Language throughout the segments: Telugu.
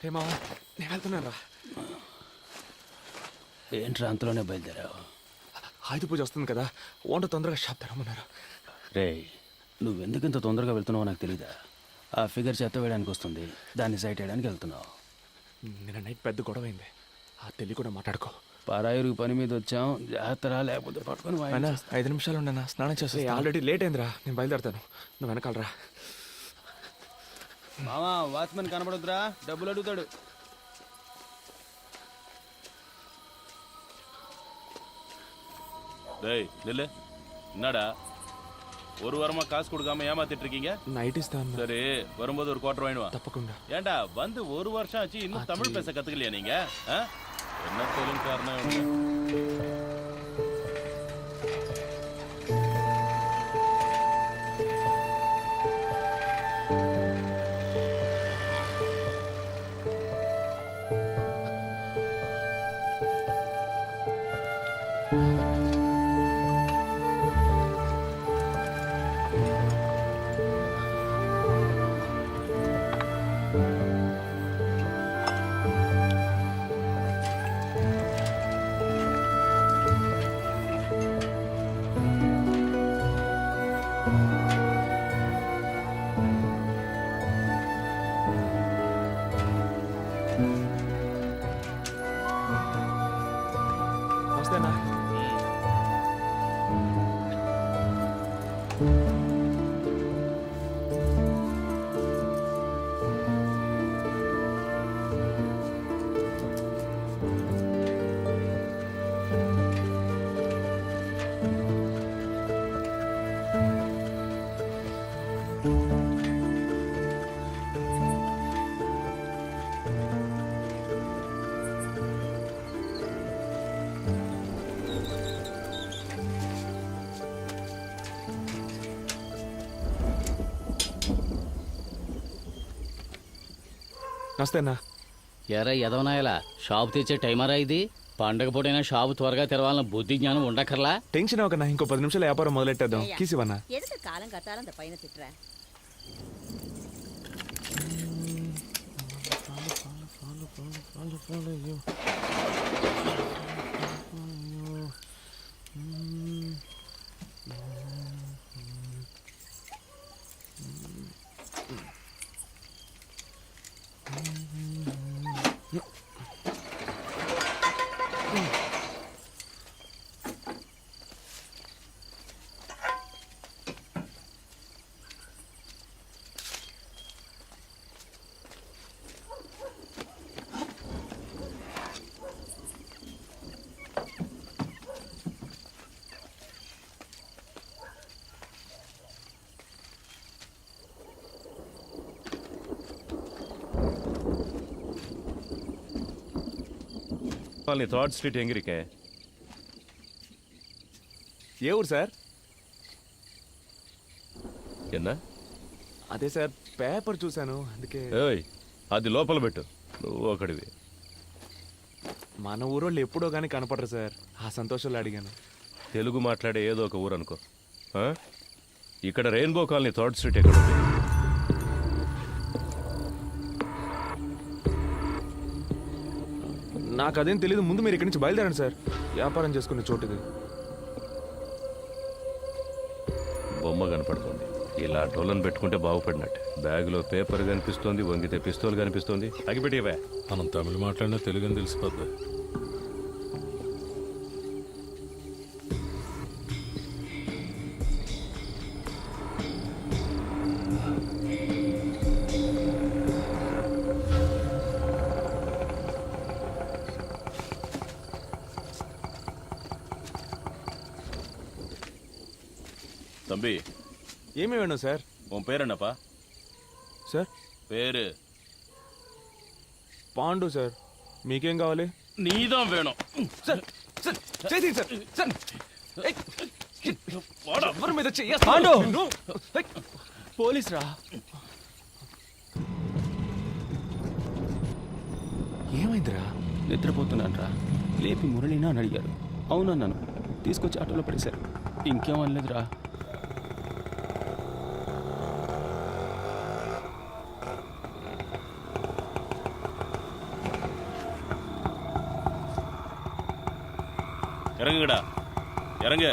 రే మామ నేను వెళ్తున్నాను రా. ఏంట్రా అంతలోనే బయలుదేరావు? ఆయుధ పూజ వస్తుంది కదా, వంట తొందరగా షాప్ తెరమన్నారు. రే, నువ్వెందుకు ఇంత తొందరగా వెళ్తున్నావో నాకు తెలీదా? ఆ ఫిగర్ చెత్త వేయడానికి వస్తుంది, దాన్ని సైట్ వేయడానికి వెళ్తున్నావు. నిన్న నైట్ పెద్ద గొడవ అయింది, ఆ తెలియ కూడా మాట్లాడుకో. పరాయిరు పని మీద వచ్చాం, జాగ్రత్త లేకపోతే పట్టుకొని అయినా 5 నిమిషాలు ఉండన్నా, స్నానం చేస్తే ఆల్రెడీ లేట్ అయిందిరా. నేను బయలుదేరుతాను, నువ్వు వెనకాలరా. మామా, వాచ్మెన్ కనబడొద్దురా, డబ్బులు అడుగుతాడు. டேய் நில்லு. என்னடா ஒரு வாரமா காசு கொடுக்காம ஏமாத்திட்டு இருக்கீங்க? நைட் இஸ்தான். சரி, வரும்போது ஒரு குவார்டர் வாங்கிடுவா. தப்பకుండా. ஏண்டா வந்து ஒரு வருஷம் ஆச்சு, இன்னும் தமிழ் பேச கத்துக்கலையா நீங்க? என்ன தொழில் காரணம்? వస్తేనా? నమస్తేనా? ఎరా ఎదవనాయలా, షాపు తెచ్చే టైమరా ఇది? పండగ పూటైనా షాపు త్వరగా తెరవాలన్న బుద్ధి జ్ఞానం ఉండక్కర్లా? టెన్షన్ అవ్వకన్నా, ఇంకో 10 నిమిషాలు వ్యాపారం మొదలెట్టేద్దాం. కీసివన్నా எதுக்கு காலம் கத்தாலும் அந்த பையனை திட்டுற? நீ థర్డ్ స్ట్రీట్ எங்க இருக்க? ఏ ఊరు సార్? என்ன? అదే సార్, పేపర్ చూశాను అందుకే. ఏయ్, అది లోపల పెట్టు, నువ్వు ఒకడివి. మన ఊరోళ్ళు ఎప్పుడో కానీ కనపడరు సార్, ఆ సంతోషంలో అడిగాను. తెలుగు మాట్లాడే ఏదో ఒక ఊరు అనుకో. ఇక్కడ రెయిన్బో కాలనీ థర్డ్ స్ట్రీట్ ఎక్కడ ఉంది? నాకు అదేం తెలీదు, ముందు మీరు ఇక్కడి నుంచి బయలుదేరండి సార్, వ్యాపారం చేసుకునే చోటు ఇది. బొమ్మ కనపడుతుంది, ఇలా డోలను పెట్టుకుంటే బాగుపడినట్టు. బ్యాగులో పేపర్ కనిపిస్తోంది, వంగితే పిస్తోల్ కనిపిస్తోంది. అగిపెట్టేవా? మనం తమిళ మాట్లాడినా తెలుగు అని తెలిసిపోద్ది. தம்பி, ఏమి వేணும் సార్? உன் பேர் என்னப்பா? సార్ பேரு పాండు సార్. మీకేం కావాలి? நீதான் வேணும். సార్ సార్ చేసి సార్ సార్ ఎవరి మీద పాండు! పోలీస్ రా. ఏమైందిరా? నిద్రపోతున్నాను రా, లేపి మురళినా అని అడిగారు. అవునన్నాను, తీసుకొచ్చి ఆటోలో పడేశారు. ఇంకేం అనలేదురా. இறங்குங்கடா இறங்கு.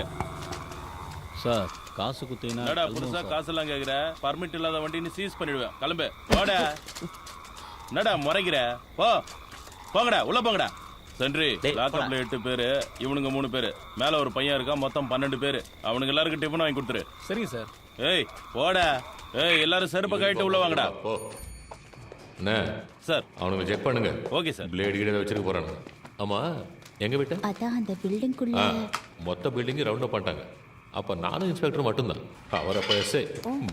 சார் காசு குத்தினா என்னடா புதுசா காசெல்லாம் கேட்குற? பர்மிட் இல்லாத வண்டின்னு சீஸ் பண்ணிடுவேன். கிளம்பு போடா. என்னடா முறைக்கிற? போங்கடா உள்ள போங்கடா. சென்ட்ரி லாக்கப்ல 8 பேரு, இவனுங்க 3 பேரு, மேல ஒரு பையன் இருக்கான், மொத்தம் 12 பேரு. அவனுக்கு எல்லாருக்கும் டிஃபன் வாங்கி கொடுத்துரு. சரிங்க சார். ஏய் போடா. ஏய் எல்லாரும் செருப்பை கழிட்டு உள்ள வாங்கடா. போ அண்ணே சார் அவனுங்க செக் பண்ணுங்க. Okay sir. பிளேடு கீழே வச்சிருக்க போறானு. ஆமா எங்க விட்ட? அதான் அந்த பில்டிங்குள்ள மொத்த பில்டிங் ரவுண்ட் அப் பண்ணிட்டாங்க. அப்ப நானும் இன்ஸ்பெக்டர் மட்டும்தான். அவர் அப்ப எஸ்ஐ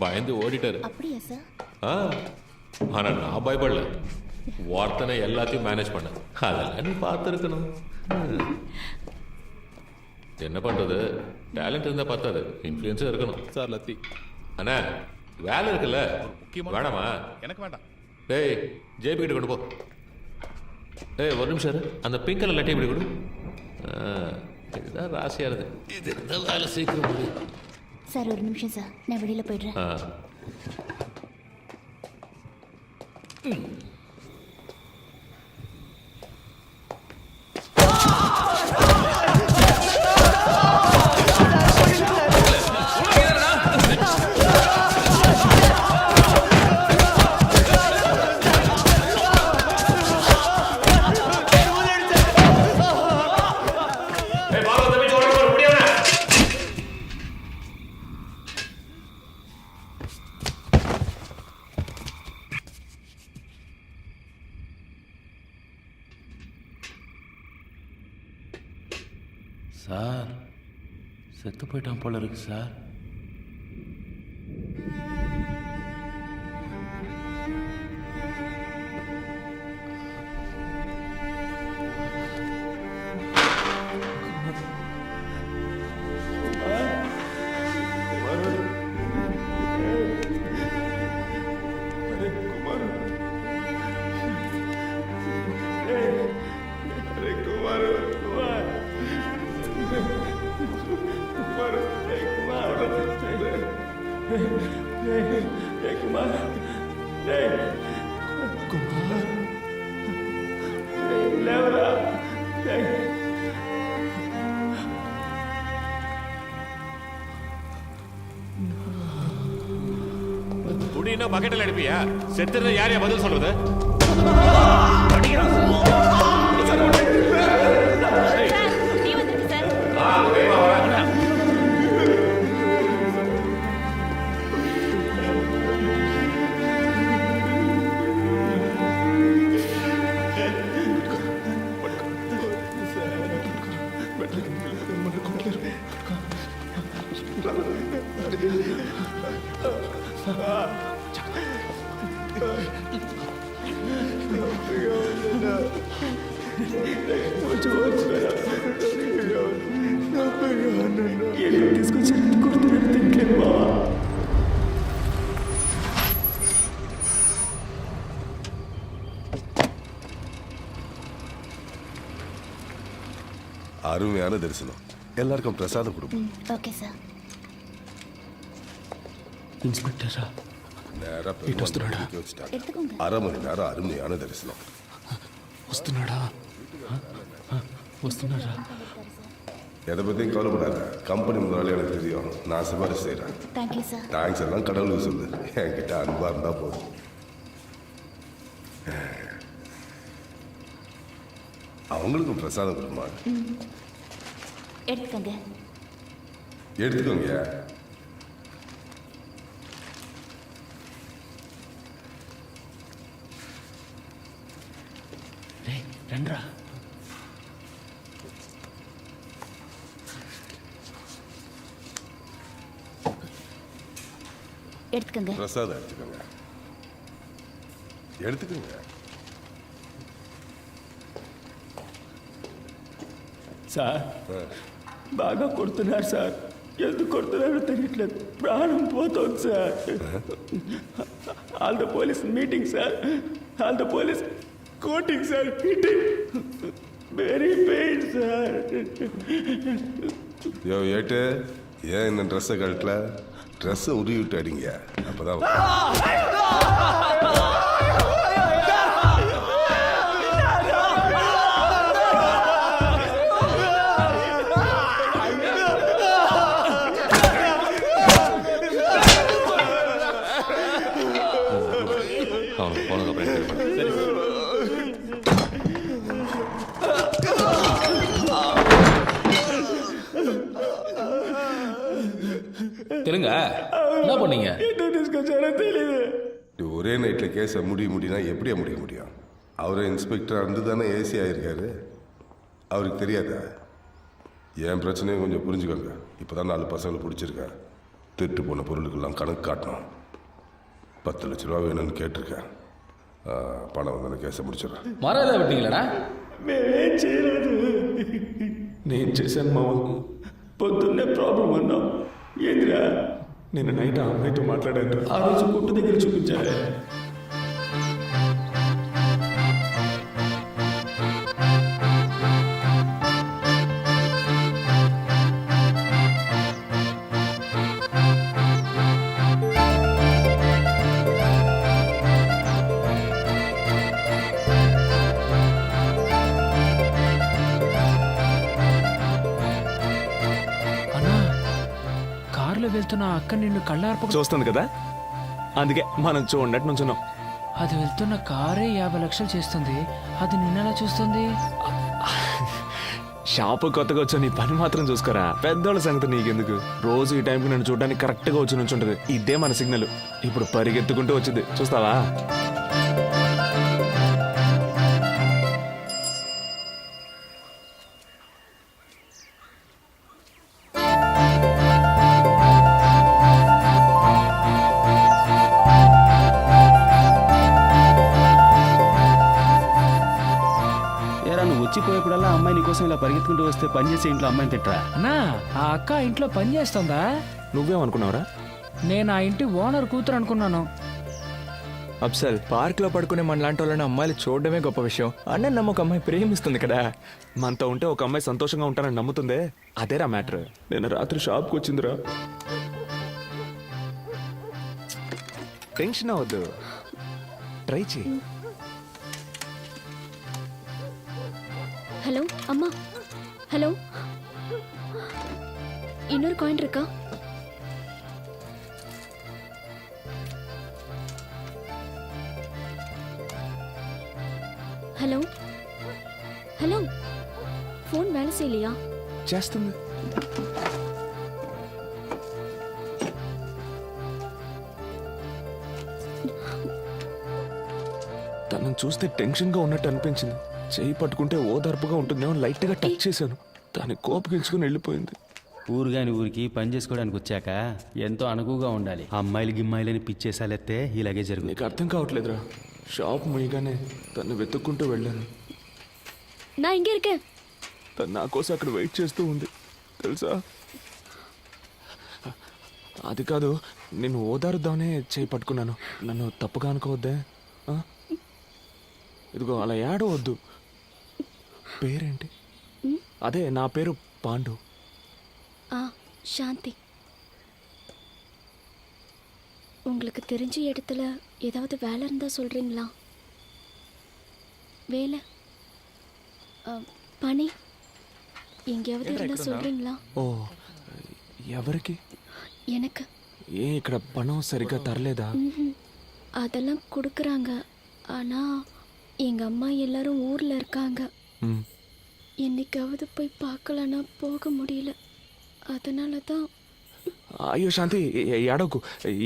பயந்து ஓடிட்டாரு. அப்படியா சார்? ஆ ஆனா நான் பயப்படல. ஒருத்தனை எல்லாத்தையும் மேனேஜ் பண்ண. அதெல்லாம் நீ பார்த்துருக்கணும். என்ன பண்றது? டேலண்ட் இருந்தா பார்த்தாது, இன்ஃப்ளூயன்ஸும் இருக்கணும். சார் லத்தி. அண்ணா வேலை இருக்குல்ல, வேணாமா? எனக்கு வேண்டாம். டேய் ஜேபி கிட்ட கொண்டு போ. ஏய் ஒரு நிமிஷம் இரு. அந்த பிங்க் கலர் லட்டி இப்படி கொடு. இதுதான் ராசியா இருக்கு. இது இருந்தால் வேலை சீக்கிரம் முடியும். சார் ஒரு நிமிஷம் சார், நான் வெளியில போயிடுறேன். சார் செத்து போயிட்டான் போல இருக்கு சார். குடினா பக்கெட்டில் அடிப்பியா? செத்துறது யாரையா பதில் சொல்றது? நீ வந்துருக்கு சார். அருமையான தரிசனம். எல்லாருக்கும் பிரசாதம் கொடுப்போம். Okay sir. இன்ஸ்பெக்டரா நேரா வச்சுட்டாங்க. எடுத்துக்கோங்க. 1/2 மணி நேரம் அருமையான தரிசனம். వస్తున్నాడా వస్తున్నారా? எதை பற்றியும் கவலைப்படாத. கம்பெனி முதலாளி எனக்கு தெரியும். நான் சிபாரிசு செய்கிறேன். Thank you sir. தேங்க்ஸ் எல்லாம் கடவுளுக்கு சொல்லு. என்கிட்ட அன்பாக இருந்தால் போதும். அவங்களுக்கும் பிரசாதம் கொடுமா. எடுத்துக்கோங்க. எடுத்துக்கோங்க. டேய் ரெண்டரா. எடுத்துக்கோங்க. பிரசாதம் எடுத்துக்கோங்க. எடுத்துக்கோங்க. సార్ బాగా కొడుతున్నారు సార్. ఎందుకు కొడుతున్నారో తెలియట్లేదు. ప్రాణం పోతుంది sir. All the police meeting sir. All the police coating sir. Hitting very pain sir. யோ ஏட்டு, ஏன் இந்த ட்ரெஸ்ஸை கழட்டல? ட்ரெஸ்ஸை உருவி விட்டு அடிங்க. அப்போதான் தெலுங்கா என்ன பண்ணீங்க? ఎందుకు తీసుకొచ్చారో తెలియదు. ஒரே நைட்டில் கேஸை முடினா எப்படியா முடிய முடியும்? அவரே இன்ஸ்பெக்டராக இருந்து தானே ஏசி ஆகிருக்காரு. அவருக்கு தெரியாதா? என் பிரச்சனையும் கொஞ்சம் புரிஞ்சுக்கோங்க. இப்போ தான் 4 பசங்களை பிடிச்சிருக்கேன். திருட்டு போன பொருளுக்கெல்லாம் கணக்கு காட்டணும். 10 லட்ச ரூபா வேணும்னு கேட்டிருக்கேன். பணம் வந்து கேஸை முடிச்சிடறேன். மரம் ஏதாவது விட்டீங்களாடா? మేమేం చేయలేదు. నేను చేశాను మామ. పొద్దున్నే ప్రాబ్లం అన్నాం. ఏందిరా? నిన్న నైట్ ఆ అమ్మాయితో మాట్లాడాను. ఆ రోజు కొట్టు దగ్గర చూపించారే. అన్నా కారులో వెళ్తున్న ఆ అక్క నిన్ను కళ్ళార్పక చూస్తుంది కదా, అందుకే మనం చూడనట్టు నుంచున్నాం. అది వెళ్తున్న కారే 50 లక్షలు చేస్తుంది, అది నిన్నలా చూస్తుంది. షాపు కొత్తగా వచ్చా, నీ పని మాత్రం చూసుకోరా. పెద్దోళ్ళ సంగతి నీకెందుకు? రోజు ఈ టైంకి నన్ను చూడడానికి కరెక్ట్గా వచ్చి నుంచుంటది. ఇదే మన సిగ్నల్. ఇప్పుడు పరిగెత్తుకుంటూ వచ్చింది, చూస్తావా? ఏరా నువ్వు వచ్చిపోయేప్పుడల్లా అమ్మాయి నీకోసం ఇలా పరిగెత్తుకుంటూ వస్తే పని చేసే ఇంట్లో అమ్మాయిని తిట్టరా? అన్నా ఆ అక్క ఇంట్లో పని చేస్తుందా? నువ్వేమనుకున్నావురా? నేను ఆ ఇంటి ఓనర్ కూతురు అనుకున్నాను. అప్సల్, పార్క్ లో పడుకునే మన లాంటి వాళ్ళని అమ్మాయిలు చూడడమే గొప్ప విషయం. అన్న నమ్మ ఒక అమ్మాయి ప్రేమిస్తుంది కదా. మనతో ఉంటే ఒక అమ్మాయి సంతోషంగా ఉంటానని నమ్ముతుందే, అదేరా మ్యాటర్. నేను రాత్రి షాప్కి వచ్చిందిరా. టెన్షన్ అవ్వద్దు, ట్రై చేయి. ஹலோ அம்மா, ஹலோ, இன்னொரு காயின் இருக்கா? ஹலோ ஹலோ, ஃபோன் வேலை செய்யலையா? చేస్తుంది. తనను చూస్తే టెన్షన్గా ఉన్నట్టు అనిపించింది. చేయి పట్టుకుంటే ఓదార్పుగా ఉంటుందేమో లైట్గా టచ్ చేశాను. దాన్ని కోపగించుకుని వెళ్ళిపోయింది. ఊరు గాని ఊరికి పని చేసుకోవడానికి వచ్చాక ఎంతో అనుకువగా ఉండాలి. అమ్మాయిలు గిమ్మాయిలని పిచ్చేసాలెత్తే ఇలాగే జరుగుతుంది. నీకు అర్థం కావట్లేదురా. షాప్ ముయ్యగానే తను వెతుక్కుంటూ వెళ్ళాను. நான் இங்கே இருக்கேன். తను నా కోసం అక్కడ వెయిట్ చేస్తూ ఉంది తెలుసా. అది కాదు, నేను ఓదారుద్దామనే చేయి పట్టుకున్నాను. నన్ను తప్పుగా అనుకోవద్దే. ఆ? ఇదిగో అలా ఏడవద్దు. పేరేంటి? అదే నా పేరు పాండు. சாந்தி. உங்களுக்கு தெரிஞ்ச இடத்துல ஏதாவது வேலை இருந்தால் சொல்கிறீங்களா? வேலை, పని எங்கேயாவது இருந்தால் சொல்கிறீங்களா? ఓ, ఎవరికి? எனக்கு. ఏ ఇక్కడ పణం సరిగ్గా తరలేదా? அதெல்லாம் கொடுக்குறாங்க. ஆனால் எங்கள் அம்மா எல்லாரும் ஊரில் இருக்காங்க. ம். என்னைக்காவது போய் பார்க்கலன்னா போக முடியல. அதனால தான். అయ్యో శాంతి, ఏడవకు.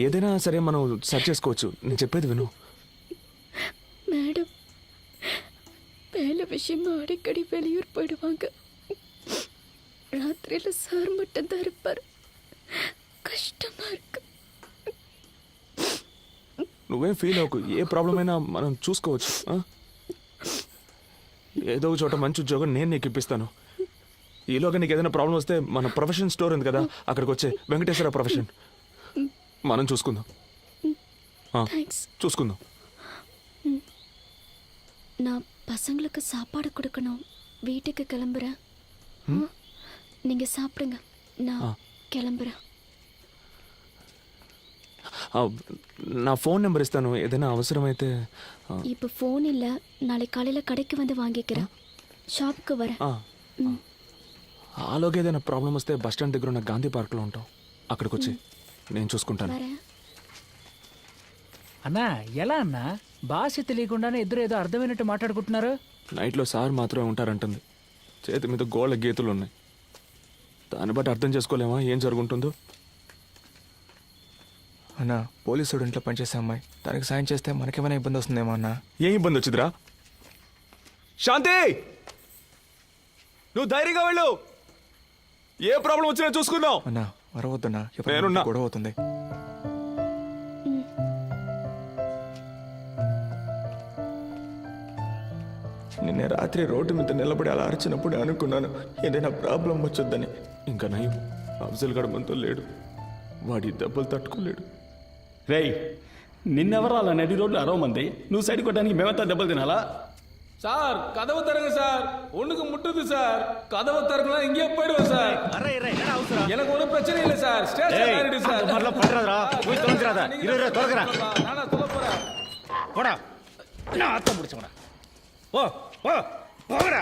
ఏదైనా సరే మనం సెర్చ్ చేసుకోవచ్చు. నేను చెప్పేది విను. மேடம் வேலை விஷயமா அடிக்கடி வெளியூர் போயிடுவாங்க. ராத்திரியில் சார் மட்டும்தான் இருப்பார். கஷ்டமா இருக்கு. నువ్వేం ఫీల్ అవ్వకు. ఏ ప్రాబ్లం అయినా మనం చూసుకోవచ్చు. ఆ? ఏదో ఒక చోట మంచి ఉద్యోగం నేను నీకు ఇప్పిస్తాను. ఈలోగా నీకు ఏదైనా ప్రాబ్లం వస్తే మన ప్రొఫెషన్ స్టోర్ ఉంది కదా, అక్కడికి వచ్చే వెంకటేశ్వర ప్రొఫెషన్ మనం చూసుకుందాం. தேங்க்ஸ். చూసుకుందాం. நான் பசங்களுக்கு சாப்பாடு கொடுக்கணும். வீட்டுக்கு கிளம்புறேன். நீங்கள் சாப்பிடுங்க, நான் கிளம்புறேன். నా ఫోన్ నెంబర్ ఇస్తాను. ఏదైనా అవసరమైతే. இப்போ ஃபோன் இல்லை, நாளைக்கு காலையில் கடைக்கு வந்து வாங்கிக்கிறேன். షాప్కి வரேன். ఆలోగా ఏదైనా ప్రాబ్లం వస్తే బస్ స్టాండ్ దగ్గర ఉన్న గాంధీ పార్క్లో ఉంటాం. అక్కడికి వచ్చి నేను చూసుకుంటాను. வரேன். అన్నా ఎలా అన్నా? భాష తెలియకుండానే ఇద్దరు ఏదో అర్థమైనట్టు మాట్లాడుకుంటున్నారు. నైట్లో సార్ మాత్రమే ఉంటారంటుంది. చేతి మీద గోళ్ళ గీతలు ఉన్నాయి. దాన్ని బట్టి అర్థం చేసుకోలేమా ఏం జరుగుతుందో? అన్న పోలీసుడు ఇంట్లో పనిచేసే అమ్మాయి, దానికి సాయం చేస్తే మనకేమైనా ఇబ్బంది వస్తుందేమో అన్న. ఏం ఇబ్బంది వచ్చిందిరా? శాంతి, నువ్వు ధైర్యంగా వెళ్ళు. ఏ ప్రాబ్లం వచ్చినా చూసుకుందాం. అన్న అరవద్దన్నా, నేనున్నా. గొడవ అవుతుంది. నిన్న రాత్రి రోడ్డు మీద నిలబడి అలా అరిచినప్పుడు అనుకున్నాను ఏదైనా ప్రాబ్లం వచ్చొద్దని. ఇంకా నయం, అఫ్జల్ గడ మనతో లేడు. వాడి దెబ్బలు తట్టుకోలేడు. రేయ్, నిన్నెవరు అలా నడి రోడ్లు అరవమంది? నువ్వు సైడ్ కొట్టడానికి మేమంతా దెబ్బలు తినాలా? சார் கதவு தருங்க சார், ஒண்ணுக்கு முட்டுது சார். கதவு தரக்குனா இங்கே போயிடுவோம் சார். எனக்கு ஒன்றும் பிரச்சனை இல்லை சார். ஸ்டேஷன் ஆயிடுது சார். நானா சொல்ல போறேன். போடா, நான் ஆத்தம் முடிச்சவனா. போ போ போங்கடா,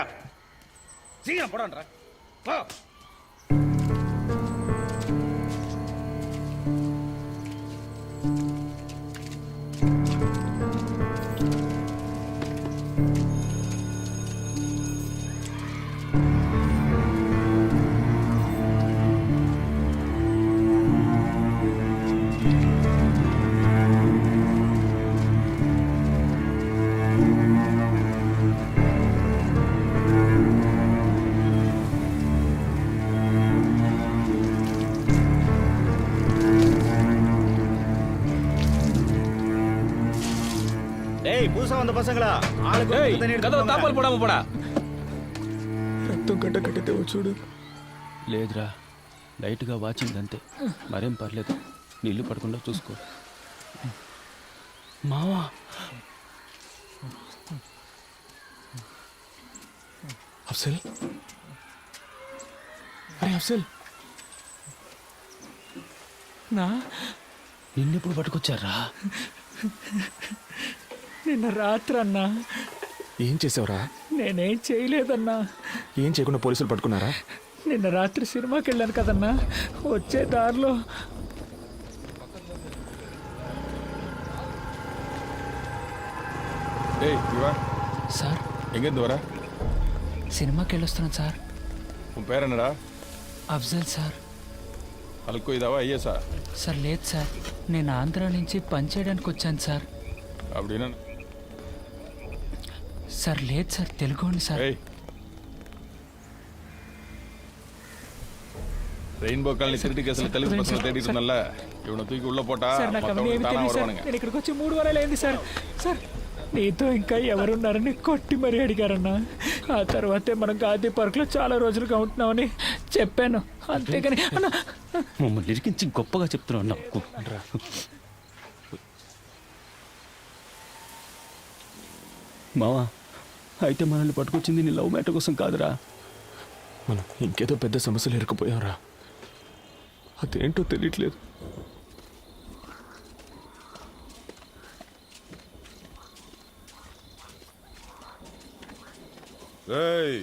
சீக்கிரம் போடான்றா. போ. டேய், புதுசா வந்த பசங்களா, ஆளுக்கு ஏய், தண்ணி எடுத்து கதவு போங்க. தாப்பால் போடாம போடா. రక్తం కట్ట కట్టితే చూడు. లేదురా, లైట్గా వాచింగ్ అంతే, మరేం పర్లేదు. నీళ్లు పడకుండా చూసుకో. మావా, అఫ్జల్, అరే అఫ్జల్, నిన్నెప్పుడు పట్టుకొచ్చారా? నిన్న రాత్రి అన్నా. ఏం చేసావురా? నేనేం చేయలేదన్నా. ఏం చేయకుండా పోలీసులు పట్టుకున్నారా? నిన్న రాత్రి సినిమాకి వెళ్ళాను కదన్నా, వచ్చే దారిలో ஏய் இவா, సార్ எங்கேருந்து வர? సినిమాకి వెళ్ళొస్తున్నాను సార్. உன் பேர் என்னடா? అఫ్జల్ సార్. అల్కో ఇదావా ఐఎస్ఆ? సార్ లేదు సార్, నేను ఆంధ్ర నుంచి పని చేయడానికి వచ్చాను సార్. அப்படின்னா సార్ లేదు సార్, తెలుగోండి సార్. ஏய், ரெயின்போ காலனி திருட்டு கேஸ்ல தெலுங்கு பசங்க தேடிட்டு இருந்தல்ல, இவனை தூக்கி உள்ள போட்டா సార్ నాకు అవన్నీ மத்தவங்க ఏమి தானா తెలియదు సార్. வருவானுங்க. నేను ఇక్కడికి వచ్చి 3 వారాలు అయింది సార్. సార్ నీతో ఇంకా ఎవరున్నారని కొట్టి మరీ అడిగారన్నా. ఆ తర్వాతే మనం గాంధీ పార్క్లో చాలా రోజులుగా ఉంటున్నామని చెప్పాను, అంతేగాని అన్నా. మమ్మల్ని ఇరికించి గొప్పగా చెప్తున్నావు నాకు. మావా, అయితే మనల్ని పట్టుకొచ్చింది నీ లవ్ మ్యాటర్ కోసం కాదురా. మనం ఇంకేదో పెద్ద సమస్యలు ఇరుక్కుపోయాంరా. అదేంటో తెలియట్లేదు. ఏయ్,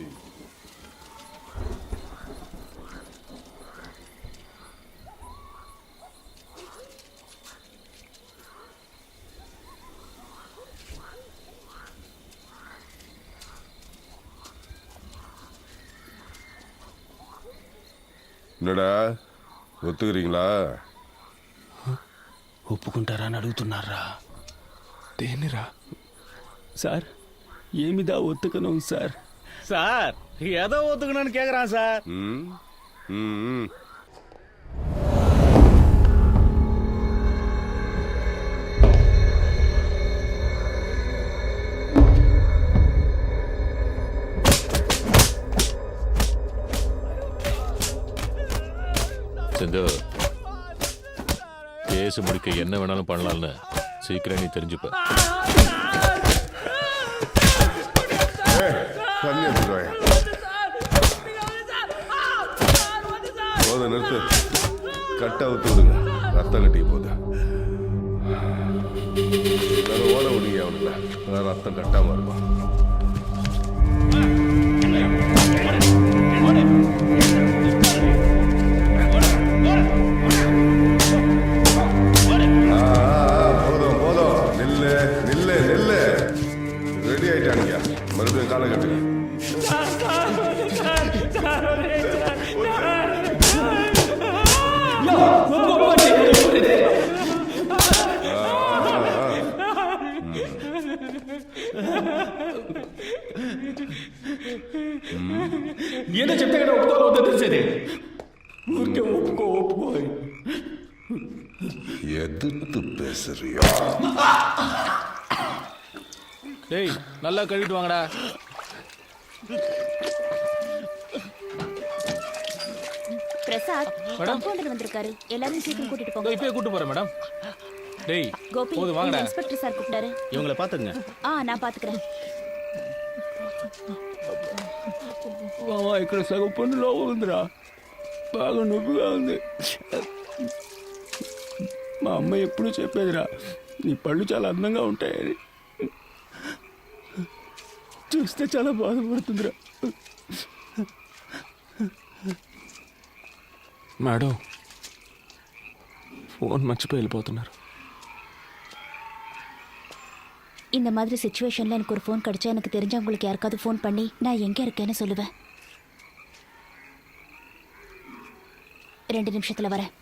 என்னடா ஒத்துக்கிறீங்களா? ఒప్పుకుంటారా అని అడుగుతున్నారా? దేనిరా? సార్ ఏమిదా ఒత్తుకను సార్? சார், ஏதோ ஒத்துக்கணும்னு கேக்குறான் சார். ம் ம் செந்து, கேஸ் முடிக்க என்ன வேணாலும் பண்ணலாம்னு சீக்கிரம் நீ தெரிஞ்சுப்ப. தண்ணி எடுத்துருவாங்க. போத நிறுத்து, கட்டை அவுத்து விடுங்க, ரத்தம் கட்டிக்க போகுது. வேற ஓட விடுங்க அவனுக்கு, வேற ரத்தம் கட்டாம இருக்கும். போதும் போதும், நில்லு நில்லு நில்லு. ரெடி ஆயிட்டானுங்க, மறுபடியும் காலை கட்டுங்க. ఏదో చెప్తే కదా ఒప్పుకోవాలో తెలిసేది. ఊరికే ఒప్పుకో అని. எதிர்த்து பேசுறியா? டேய் நல்லா கழுவிட்டு வாங்கடா. பிரசாத் காம்பவுண்டர் வந்திருக்காரு. எல்லாரும் சீக்கிரம் கூட்டிட்டு போங்க. இப்பயே கூட்டு போறேன் மேடம். டேய் கோபி, போது வாங்கடா. இன்ஸ்பெக்டர் சார் கூப்பிட்டாரு. இவங்கள பாத்துங்க. நான் பாத்துக்கிறேன். మామ ఇక్కడ సగం పన్ను లోపల ఉందిరా, బాగా నొప్పిగా ఉంది. మా అమ్మ ఎప్పుడూ చెప్పేదిరా, నీ పళ్ళు చాలా అందంగా ఉంటాయని. చూస్తే చాలా బాధపడుతుందిరా. మేడం ఫోన్ మర్చిపోయి వెళ్ళిపోతున్నారు. இந்த மாதிரி சிச்சுவேஷன்ல எனக்கு ஒரு ஃபோன் கிடைச்சா எனக்கு தெரிஞ்சவங்களுக்கு யாருக்காவது ஃபோன் பண்ணி நான் எங்க இருக்கேன்னு சொல்லுவேன். 2 நிமிஷத்துல வரேன்.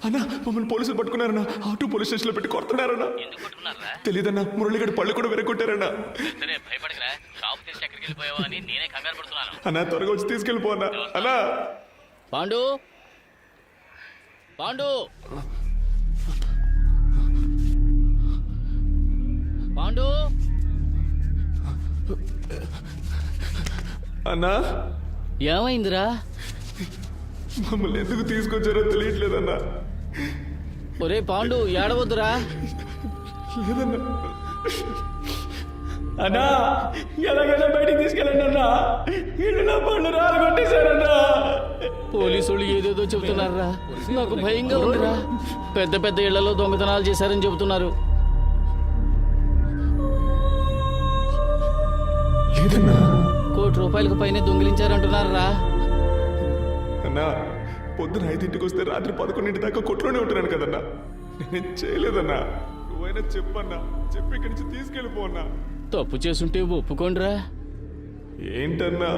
అన్నా మమ్మల్ని పోలీసులు పట్టుకున్నారన్నా. ఆటో పోలీస్ స్టేషన్ లో పెట్టి కొడుతున్నారన్నా. తెలీదన్నా, మురళిగడ పళ్ళు కూడా విరగొట్టారన్నా. అన్నా త్వరగా వచ్చి తీసుకెళ్ళిపోన్నా. అన్నా పాండు పాండు పాండు అన్నా ఏమైందిరా? మమ్మల్ని ఎందుకు తీసుకొచ్చారో తెలియట్లేదన్నా. ఒరే పాండు ఏడవద్దురా. లేదన్నా. అన్నా ఎలాగైనా బయటికి తీసుకెళ్ళండి అన్నా, ఇల్లు నా పళ్ళు రాలగొట్టేశారన్నా. పోలీసులు ఏదేదో చెబుతున్నారా, నాకు భయంగా ఉందిరా. పెద్ద పెద్ద ఇళ్లలో దొంగతనాలు చేశారని చెబుతున్నారు. లేదన్నా. ₹1 కోటి పైన దొంగిలించారంటున్నారా? అన్నా పొద్దున 5ంటికి వస్తే రాత్రి 11 దాకా కొట్లోనే ఉంటున్నాను కదన్నా. నేనేం చేయలేదన్నా. నువ్వైనా చెప్పన్నా, చెప్పి ఇక్కడి నుంచి తీసుకెళ్ళిపోన్నా. తప్పు చేసుంటే ఒప్పుకోండిరా. ఏంటన్నా?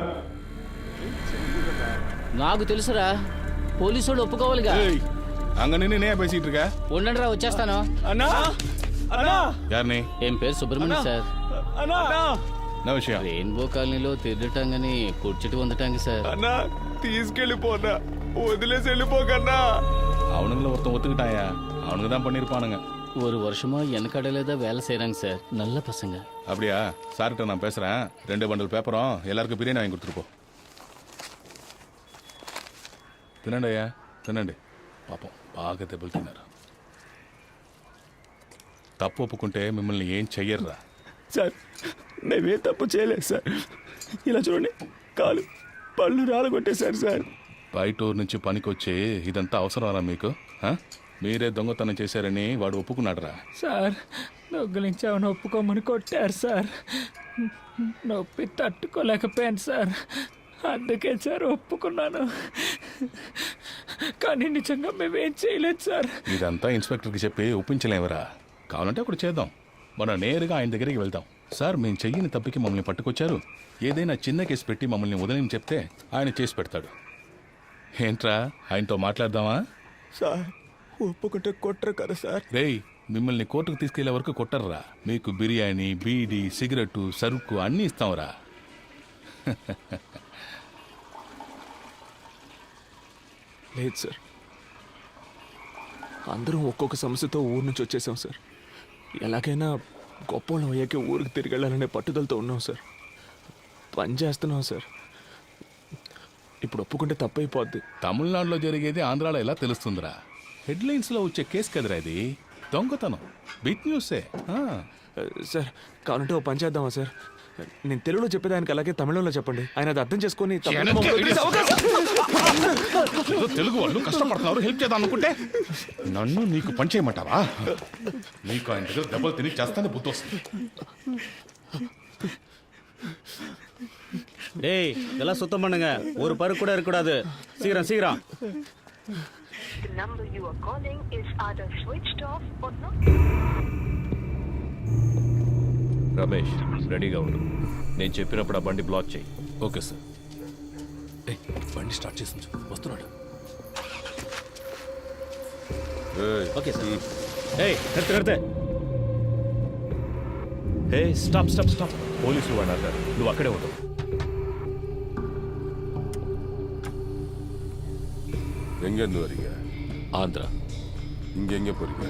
నాకు తెలుసురా, పోలీసులు ఒప్పుకోవాలిగా. அங்க நின்று பேசிட்டு இருக்க? ఉండండిరా, వచ్చేస్తాను. అన్నా అన్నా யாருனே? ఏం పేరు సుబ్రహ్మణ్యం సార్. అన్నా என்ன விஷயம்? రెయిన్బో కాలనీలో తిరగటాంగని కూర్చుటి వందటాంగి సార్. అన్నా తీసుకెళ్ళిపోన్నా, వదిలేసి వెళ్ళిపోకన్నా. அவனுங்கள ஒருத்தன் ஒத்துக்கிட்டாயா, அவனுங்க தான் பண்ணிருப்பானுங்க. ஒரு வருஷமா எனக்கடையில தான் வேலை செய்யறாங்க சார். நல்ல பசங்க. அப்படியா? சார்கிட்ட நான் பேசுறேன். 2 பண்டல் பேப்பரும் எல்லாருக்கும் பிரியாணி வாங்கி கொடுத்துட்டு போ. తినండి అయ్యా, తినండి. పాపం బాగా దెబ్బలు తిన్నారు. తప్పు ఒప్పుకుంటే మిమ్మల్ని ఏం చెయ్యర్రా. సార్ మేమే తప్పు చేయలేదు సార్. ఇలా చూడండి, కాలు పళ్ళు రాలగొట్టేశారు సార్. బయట ఊరు నుంచి పనికొచ్చి ఇదంతా అవసరమా మీకు? మీరే దొంగతనం చేశారని వాడు ఒప్పుకున్నాడురా. సార్ దొంగిలించామని ఒప్పుకోమని కొట్టారు సార్. నొప్పి తట్టుకోలేకపోయాను సార్, అందుకే సార్ ఒప్పుకున్నాను. కానీ నిజంగా మేమేం చేయలేదు సార్. ఇదంతా ఇన్స్పెక్టర్కి చెప్పి ఒప్పించలేవరా? కావాలంటే ఒకటి చేద్దాం, మనం నేరుగా ఆయన దగ్గరికి వెళ్దాం. సార్ మేము చెయ్యని తప్పికి మమ్మల్ని పట్టుకొచ్చారు, ఏదైనా చిన్న కేసు పెట్టి మమ్మల్ని వదిలేని చెప్తే ఆయన చేసి పెడతాడు. ఏంట్రా, ఆయనతో మాట్లాడదామా? సార్ ఒప్పుకుంటే కొట్టరు కదా సార్. రేయ్, మిమ్మల్ని కోర్టుకు తీసుకెళ్లే వరకు కొట్టర్రా. మీకు బిర్యానీ, బీడీ, సిగరెట్టు, సరుకు అన్నీ ఇస్తాంరా. లేదు సార్, అందరం ఒక్కొక్క సమస్యతో ఊరు నుంచి వచ్చేసాం సార్. ఎలాగైనా గొప్పవాళ్ళం అయ్యాకే ఊరికి తిరిగి వెళ్ళాలనే పట్టుదలతో ఉన్నాం సార్. పని చేస్తున్నాం సార్. ఇప్పుడు ఒప్పుకుంటే తప్పైపోద్ది. తమిళనాడులో జరిగేది ఆంధ్రాలో ఎలా తెలుస్తుందిరా? హెడ్లైన్స్లో వచ్చే కేసు కదరా ఇది. దొంగతనం బిగ్ న్యూసే. సార్ కావాలంటే ఓ పని చేద్దామా సార్? నేను తెలుగులో చెప్పేదానికి అలాగే తమిళంలో చెప్పండి. ఆయన అది అర్థం చేసుకొని తెలుగు వాళ్ళు కష్టపడుతున్నారు, హెల్ప్ చేద్దాం అనుకుంటే నన్ను నీకు పని చేయమంటావా? నీకు ఆయన దగ్గర దెబ్బలు తిని చేస్తానే బుద్ధి వస్తుంది. டேய் இதெல்லாம் சுத்தம் பண்ணுங்க, ஒரு பருக்கு கூட இருக்கக்கூடாது. சீக்கிரம் சீக்கிரம். The number you are calling is either switched off or not. Ramesh రెడీగా ఉండు. నేను చెప్పినప్పుడు ఆ బండి బ్లాక్ చేయి. Okay sir. బండి స్టార్ట్ చేసి వస్తున్నాడు. Okay sir. ఏయ్ కడితే హే స్టాప్ స్టాప్ స్టాప్. పోలీసులు వాడు అన్నారు, నువ్వు అక్కడే ఉండవు. எங்கேருந்து வரீங்க? ஆந்திரா. இங்கே எங்கே போறீங்க?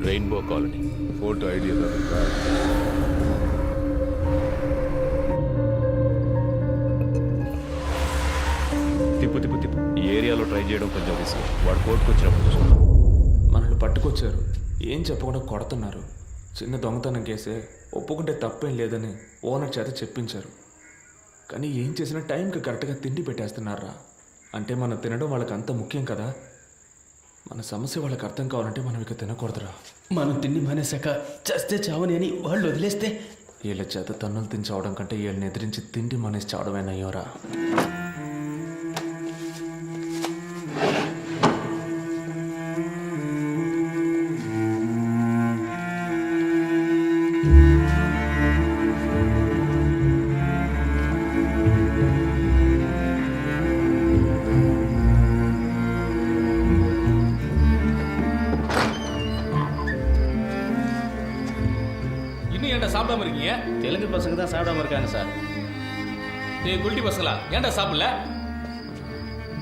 Rainbow colony. ஃபோட்டோ ஐடி ஏதாவது இருக்கா? తిప్పు తిప్పు తిప్పు. ఈ ఏరియాలో ట్రై చేయడం కొంచెం రిస్క్. వాడు కోర్టుకు వచ్చినప్పుడు చూసుకున్నాం. మనల్ని పట్టుకొచ్చారు, ఏం చెప్పకుండా కొడుతున్నారు. చిన్న దొంగతనం కేసే, ఒప్పుకుంటే తప్పేం లేదని ఓనర్ చేత చెప్పించారు. కానీ ఏం చేసినా టైంకి కరెక్ట్గా తిండి పెట్టేస్తున్నారా. అంటే మనం తినడం వాళ్ళకి అంత ముఖ్యం కదా. మన సమస్య వాళ్ళకి అర్థం కావాలంటే మనం ఇక తినకూడదురా. మనం తిండి మానేశాక చస్తే చావని అని వాళ్ళు వదిలేస్తే వీళ్ళ చేత తన్నులు తిని చావడం కంటే వీళ్ళని ఎదిరించి తిండి మానేసి చావడమేనయ్యోరా. இன்னும் ஏன்டா சாப்பிடாம இருக்கீங்க? தெலுங்கு பசங்க தான் சாப்பிடாம இருக்காங்க சார். டேய் குல்டி பசங்களா, ஏன்டா சாப்பிடல?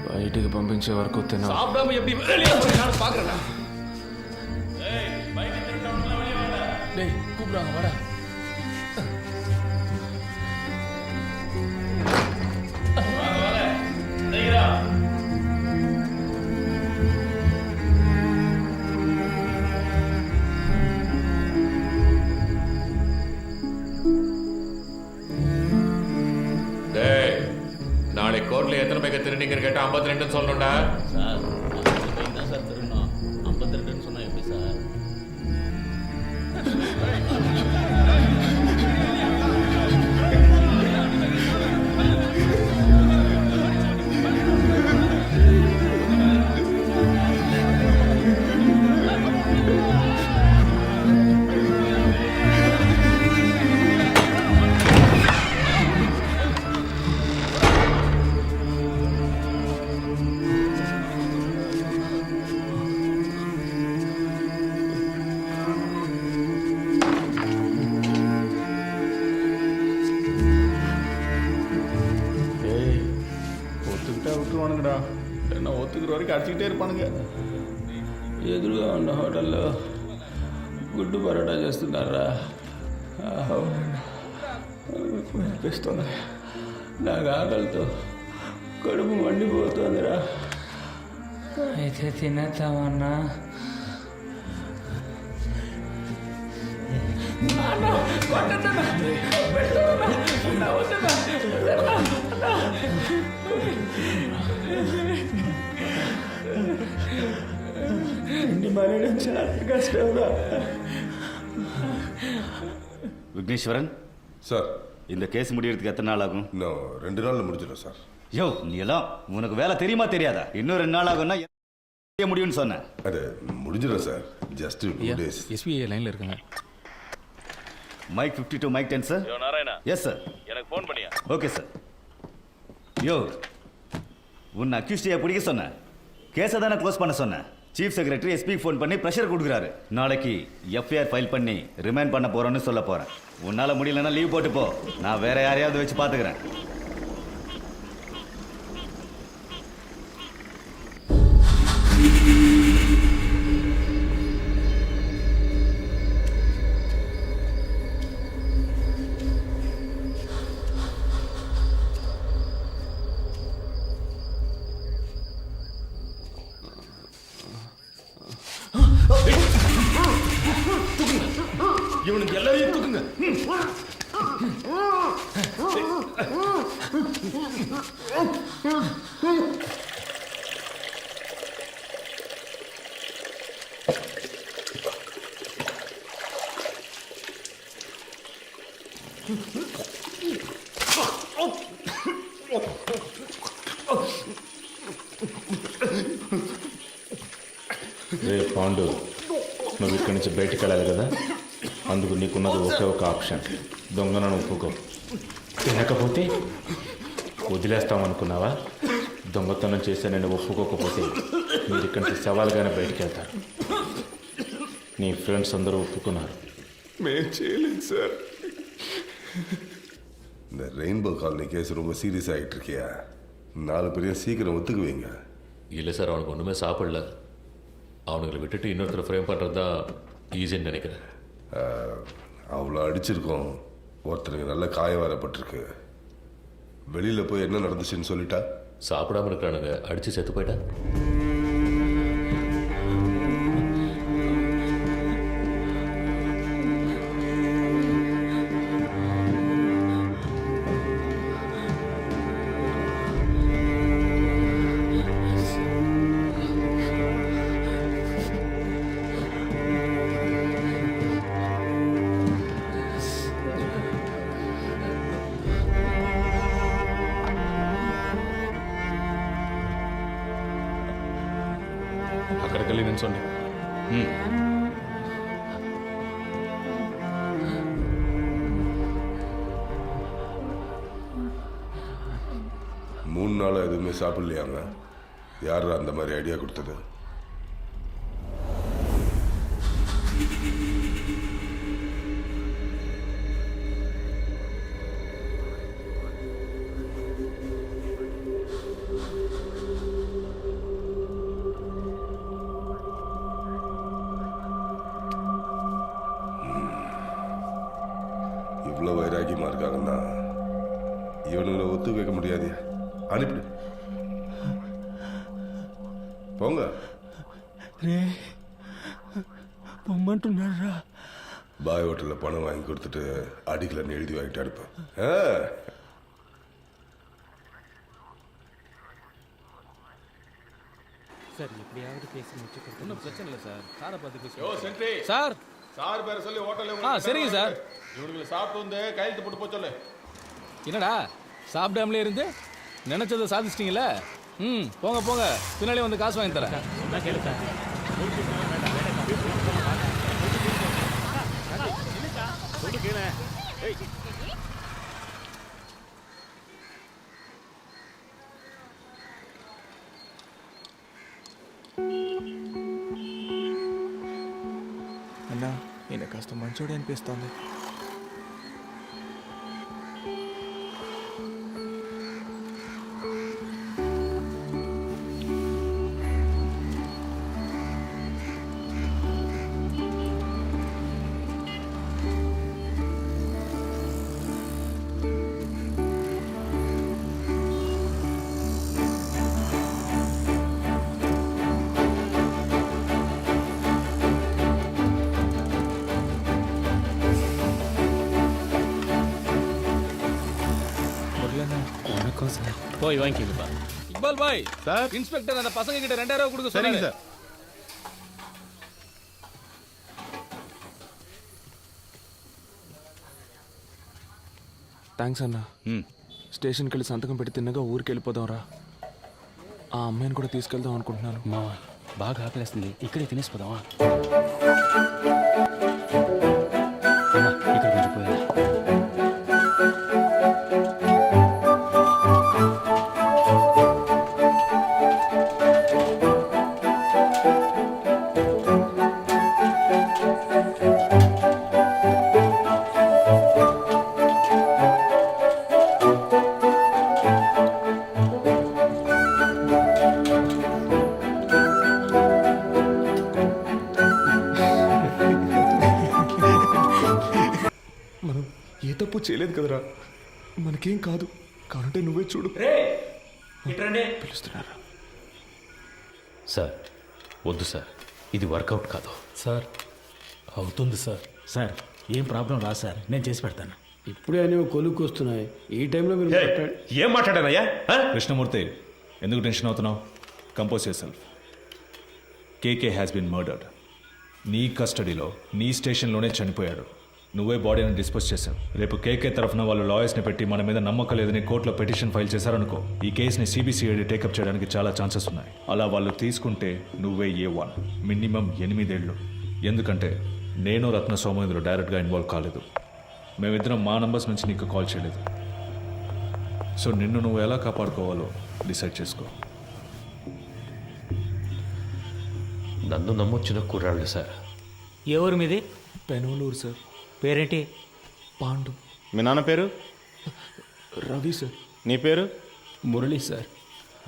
బయటికి పంపించే వరకు తిన. சாப்பிடாம எப்படி வெளியே போய் நான் பாக்குறேன்டா. டேய் கூப்பிடுறாங்க வாடா. டேய், நாளைக்கு கோர்ட்ல எத்தனை பேர் திருநீங்கன்னு கேட்டா 52 சொல்லணும்டா. சார் 50 தான் சார் திருடணும். 52ன்னு சொன்னா எப்படி சார்? ஒத்துக்கிட்டா விட்டுருவானுங்கடா. என்ன ஒத்துக்கிற வரைக்கும் அடிச்சுக்கிட்டே இருப்பானுங்க. ఎదురుగా ఉన్న హోటల్లో గుడ్డు పరోటా చేస్తున్నారా? అనిపిస్తుంది. నాకు ఆకలితో కడుపు మండిపోతుందిరా. అయితే తినేద్దామన్నా. விக்னேஸ்வரன் சார், இந்த கேஸ் முடியறதுக்கு எத்தனை நாள் ஆகும்? இன்னும் 2 நாளில் முடிஞ்சிடும் சார். யோ நீ எல்லாம் உனக்கு வேலை தெரியுமா தெரியாதா? இன்னும் 2 நாள் ஆகும்னா முடியும்னு சொன்னேன். அது முடிஞ்சிடும் சார். Just 2 days. எஸ்பிஐ லைனில் இருக்காங்க. Mike 52 mike 10 sir. யோ நாராயணா, எஸ் சார். எனக்கு ஃபோன் பண்ணியா? Okay sir. யோ உன்னை அக்யூஸ்டியை பிடிக்க சொன்னேன். கேஸை தானே க்ளோஸ் பண்ண சொன்னேன். சீஃப் செக்ரட்டரி எஸ்பிக்கு ஃபோன் பண்ணி ப்ரெஷர் கொடுக்குறாரு. நாளைக்கு எஃப்ஐஆர் ஃபைல் பண்ணி ரிமைண்ட் பண்ண போகிறோன்னு சொல்ல போகிறேன். உன்னால் முடியலன்னா லீவ் போட்டு போ. நான் வேற யாரையாவது வச்சு பார்த்துக்கிறேன். இவனுக்கு எல்லாரையும் தூக்குங்க. పాండు, నువ్వు ఇక్కడి నుంచి బయటికి వెళ్ళాలి కదా, అందుకు నీకున్నది ఒకే ఒక ఆప్షన్, దొంగనను ఒప్పుకో. తినకపోతే వదిలేస్తామనుకున్నావా? దొంగతనం చేస్తే నేను ఒప్పుకోకపోతే మీరు ఇక్కడి నుంచి సవాల్గానే బయటికి వెళ్తారు. నీ ఫ్రెండ్స్ అందరూ ఒప్పుకున్నారు. మేము చేయలేదు சார். இந்த ரெயின்போ காலனி கேஸ் ரொம்ப சீரியஸ் ஆகிட்டு இருக்கியா? 4 பேரையும் சீக்கிரம் ஒத்துக்குவீங்க. இல்லை சார், அவனுக்கு ஒன்றுமே சாப்பிடல. அவனுங்களை விட்டுட்டு இன்னொருத்தர் ஃப்ரேம் பண்ணுறது தான் ஈஸின்னு நினைக்கிறேன். அவ்வளோ அடிச்சிருக்கோம், ஒருத்தருக்கு நல்ல காயம் வரப்பட்டிருக்கு. வெளியில் போய் என்ன நடந்துச்சுன்னு சொல்லிட்டா? சாப்பிடாம இருக்கிறானுங்க, அடித்து செத்து போயிட்டா. అక్కడికి వెళ్ళి నిల్చోండి. மூணு நாளாக எதுவுமே சாப்பிடலையாங்க? யார் அந்த மாதிரி ஐடியா கொடுத்தது? இவ்வளோ வைராக்கியமாக இருக்காங்கன்னா இவனுங்களை ஒத்து வைக்க முடியாது. அனுப்பிடு, போங்க. రే పొమ్మంటున్నారా? பாய் ஹோட்டலில் பணம் வாங்கி கொடுத்துட்டு அடிக்கலன்னு எழுதி வாங்கிட்டு அனுப்பேன். సార్ ఎప్పుడైనా కేసు ముచ్చుకుంటాం. ஒன்றும் பிரச்சனை இல்லை சார். சாரை பார்த்து பேசுவோம். யோ சென்ட்ரி, சார். சார் பேரை சொல்லி ஹோட்டலில் சரிங்க சார். இவனுங்களை சாப்பிட்டு வந்து கையெழுத்து போட்டு போக சொல்லு. என்னடா சாப்பிடாமலே இருந்து நினைச்சதை சாதிச்சிட்டீங்களே? போங்க போங்க, பின்னாலே வந்து காசு வாங்கி தரேன். అన్నా ఈయన కాస్త మంచోడే అనిపిస్తోంది. போய் வாங்கிக்கப்பா. இக்பால் பாய் சார், இன்ஸ்பெக்டர் அந்த பசங்க கிட்ட 2000 ரூபாய் கொடுக்க சொன்னாங்க சார். థ్యాంక్స్ అన్న. స్టేషన్కి వెళ్ళి సంతకం పెట్టి తిన్నగా ఊరికి వెళ్ళిపోదాం రా. ఆ అమ్మాయిని కూడా తీసుకెళ్దాం అనుకుంటున్నాను. మా బాగా ఆకలేస్తుంది, ఇక్కడే తినేసిపోదామా? ఇక్కడ కొంచెం పోయా. మనం ఏ తప్పు చేయలేదు కదరా, మనకేం కాదు. కావాలంటే నువ్వే చూడు. పిలుస్తున్నారా? సార్ వద్దు సార్, ఇది వర్కౌట్ కాదు సార్. అవుతుంది సార్. సార్ ఏం ప్రాబ్లం రా సార్, నేను చేసి పెడతాను. ఇప్పుడే అనేవి కొలుక్కు వస్తున్నాయి. ఈ టైంలో మీరు ఏం మాట్లాడానయ్యా? కృష్ణమూర్తి, ఎందుకు టెన్షన్ అవుతున్నావు? Compose yourself. KK has been murdered. నీ కస్టడీలో, నీ స్టేషన్లోనే చనిపోయాడు. నువ్వే బాడీని డిస్పోజ్ చేశావు. రేపు కేకే తరఫున వాళ్ళు లాయర్స్ని పెట్టి మన మీద నమ్మకం లేదని కోర్టులో పిటిషన్ ఫైల్ చేశారనుకో, ఈ కేసుని సిబిసిఐడి టేకప్ చేయడానికి చాలా ఛాన్సెస్ ఉన్నాయి. అలా వాళ్ళు తీసుకుంటే నువ్వే A1, మినిమం 8 ఏళ్ళు. ఎందుకంటే నేను రత్న సోమేంద్ర డైరెక్ట్గా ఇన్వాల్వ్ కాలేదు. మేమిద్దరం మా నంబర్స్ నుంచి నీకు కాల్ చేయలేదు. సో నిన్ను నువ్వు ఎలా కాపాడుకోవాలో డిసైడ్ చేసుకో. నన్ను నమ్మొచ్చిన కుర్రాళ్ళు సార్. ఎవరు మీది? పెనోలూరు సార్. పేరేంటి? పాండు. మీ నాన్న పేరు? రవి సార్. నీ పేరు? మురళి సార్.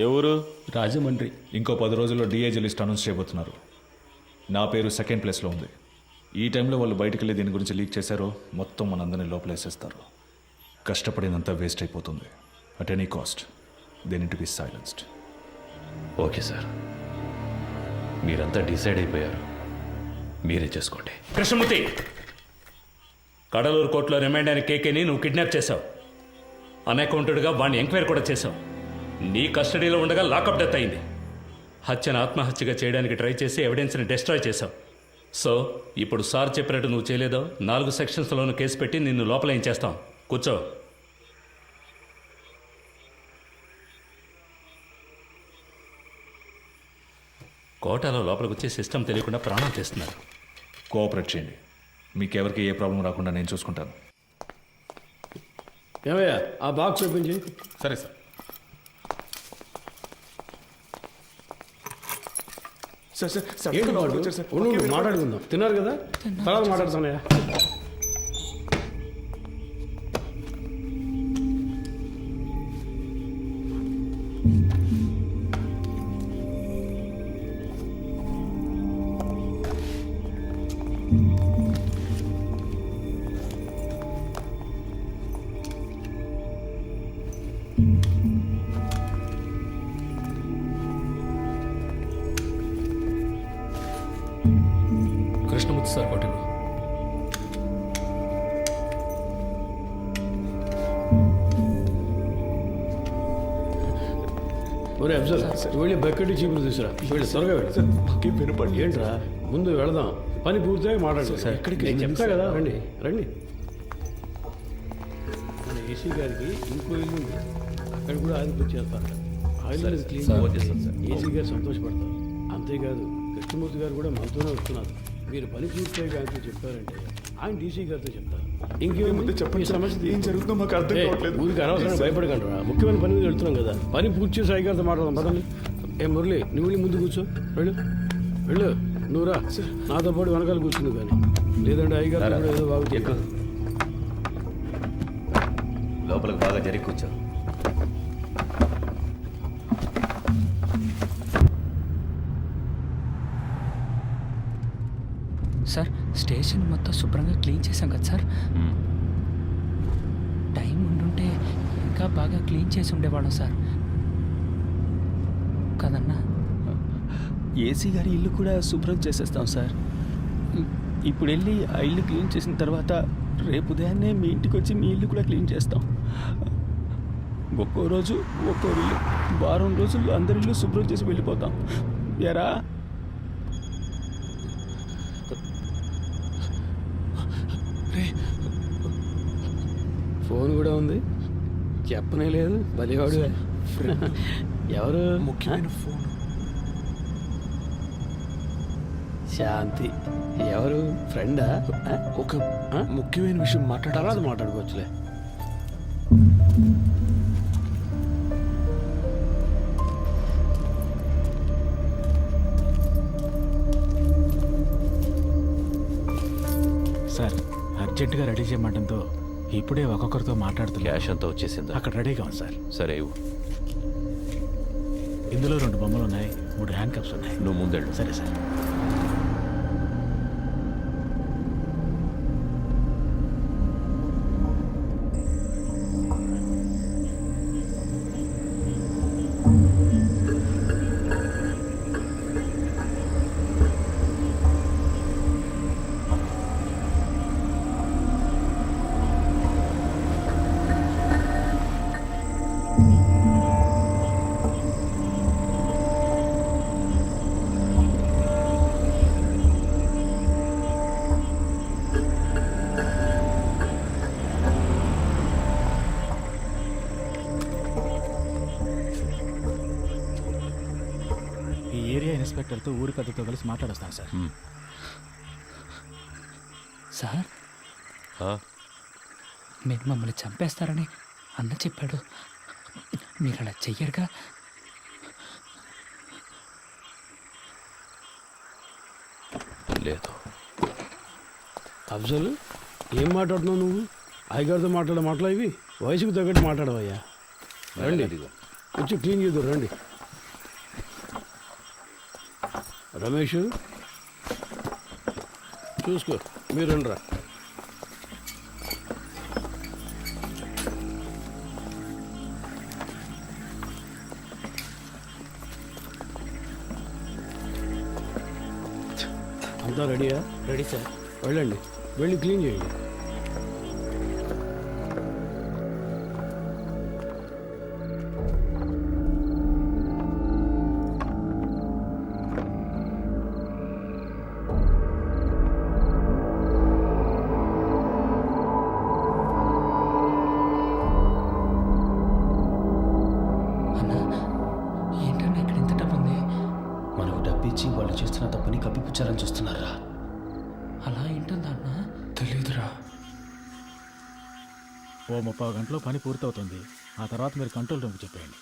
ఎవరు? రాజమండ్రి. ఇంకో 10 రోజుల్లో డిఐజీ లిస్ట్ అనౌన్స్ చేయబోతున్నారు. నా పేరు సెకండ్ ప్లేస్లో ఉంది. ఈ టైంలో వాళ్ళు బయటికి వెళ్ళి దీని గురించి లీక్ చేశారో మొత్తం మనందరినీ లోపలేసేస్తారు. కష్టపడినంత వేస్ట్ అయిపోతుంది. At any cost they need to be silenced. Okay sir, మీరంతా డిసైడ్ అయిపోయారు, మీరే చేసుకోండి. కృష్ణమూర్తి, కడలూరు కోర్టులో రిమైండ్ అయిన కేకేని నువ్వు కిడ్నాప్ చేశావు. అన్అకౌంటెడ్గా వాడిని ఎంక్వైరీ కూడా చేశావు. నీ కస్టడీలో ఉండగా లాకప్ డెత్ అయింది. హత్యను ఆత్మహత్యగా చేయడానికి ట్రై చేసి ఎవిడెన్స్ని డిస్ట్రాయ్ చేశావు. సో ఇప్పుడు సార్ చెప్పినట్టు నువ్వు చేయలేదో 4 సెక్షన్స్లోనూ కేసు పెట్టి నిన్ను లోపల ఏం చేస్తాం. కూర్చో. కోటాలో లోపలికి వచ్చే సిస్టమ్ తెలియకుండా ప్రాణం చేస్తున్నారు. కోఆపరేట్ చేయండి. మీకెవరికి ఏ ప్రాబ్లం రాకుండా నేను చూసుకుంటాను. ఏమయ్యా ఆ బాక్స్ ఓపెన్ చేయి. సరే సార్. సార్ సార్ సార్ ఏంటి లోపలికి వాడు? వచ్చారు సార్. ఉండు, ఓకే, మాట్లాడుకుందాం. తిన్నారు కదా, తర్వాత మాట్లాడుతానయ్యా. కృష్ణమూర్తి సార్ పట్టిన ఒరే అఫ్జల్, వెళ్ళి బకెట్ చీపులు తీసురా. వెళ్ళి త్వరగా వెళ్ళి. సార్ మాకే వినపడి ఏంట్రా, ముందు వెళదాం, పని పూర్తిగా మాట్లాడు. సార్, ఎక్కడికి నేను వెళ్ళండి చెప్తా సార్. కదా, రండి రండి. మన ఏసీ గారికి ఇంకో ఇల్లు ఉంది, అక్కడ కూడా ఆదిపూర్తి చేస్తారు. ఆయిల్ అనేది క్లీన్ చేస్తారు. ఏసీ గారు సంతోషపడతారు. అంతేకాదు కృష్ణమూర్తి గారు కూడా మనతోనే వస్తున్నారు. మీరు పని పూర్తిగా ఆయనతో చెప్పారంటే ఆయన డీసీ గారితో చెప్తారు. ఇంకేముంది చెప్పండి సార్. ఏం జరుగుతుందో మాకు అర్థం కావట్లేదు. ఊరికి అనవసరంగా భయపడకండి రా. ముఖ్యమైన పని మీద వెళ్తున్నాం కదా, పని పూర్తి చేసి అయ్యగారితో మాట్లాడదాం. పదండి. ఏ మురళి, నువ్వు వెళ్ళి ముందు కూర్చో. వెళ్ళు వెళ్ళు. నువ్వు రా, నాతో పాటు వెనకాల కూర్చుంది. కానీ లేదంటే అయ్యగారు కూడా ఏదో బాగుంది. లోపలికి బాగా జరిగి కూర్చో. సార్ స్టేషన్ మొత్తం శుభ్రంగా క్లీన్ చేశాం కదా సార్. టైం ఉండుంటే ఇంకా బాగా క్లీన్ చేసి ఉండేవాళ్ళం సార్ కదన్నా. ఏసీ గారి ఇల్లు కూడా శుభ్రం చేసేస్తాం సార్. ఇప్పుడు వెళ్ళి ఆ ఇల్లు క్లీన్ చేసిన తర్వాత రేపు ఉదయాన్నే మీ ఇంటికి వచ్చి మీ ఇల్లు కూడా క్లీన్ చేస్తాం. ఒక్కో రోజు ఒక్కో ఇల్లు, వారం రోజుల్లో అందరి ఇల్లు శుభ్రం చేసి వెళ్ళిపోతాం. ఎరా ఫోన్ కూడా ఉంది, చెప్పనే లేదు. బలివాడు ఎవరు? ముఖ్యమైన ఫోన్. శాంతి ఎవరు? ఫ్రెండా? ఒక ముఖ్యమైన విషయం తర్వాత మాట్లాడాలి. మాట్లాడుకోవచ్చులే. సార్ అర్జెంటుగా రెడీ చేయమంటంతో ఇప్పుడే ఒక్కొక్కరితో మాట్లాడుతున్నా. క్యాష్ అంతా వచ్చేసిందా? అక్కడ రెడీగా ఉంది సార్. సరే ఇవ్వు. ఇందులో 2 బొమ్మలు ఉన్నాయి, 3 హ్యాండ్ కప్స్ ఉన్నాయి. నువ్వు ముందెళ్ళు. సరే సార్. ఇన్స్పెక్టర్తో ఊరి పెద్దతో కలిసి మాట్లాడొస్తాను సార్. సార్ మీరు మమ్మల్ని చంపేస్తారని అన్న చెప్పాడు. మీరు అలా చెయ్యరుగా? లేదు. అఫ్జల్, ఏం మాట్లాడుతున్నావు నువ్వు? అయ్యగారితో మాట్లాడే మాటలు ఇవి? వయసుకు తగ్గట్టు మాట్లాడవయ్యా. రండి, వచ్చి క్లీన్ చేద్దాం. రండి రమేష్, చూసుకో. మీరు రండిరా. అంతా రెడీయా? Ready sir. వెళ్ళండి, వెళ్ళి క్లీన్ చేయండి. ఏంటన్నా ఇక్కడ ఇంత డబ్బు ఉంది? మనకు డబ్బిచ్చి వాళ్ళు చేస్తున్న తప్పుని కప్పిపుచ్చారని చూస్తున్నారా? అలా ఏంటుందా అన్న? తెలీదురా. ఓ 30 గంటలో పని పూర్తవుతుంది. ఆ తర్వాత మీరు కంట్రోల్ రూమ్కి చెప్పేయండి.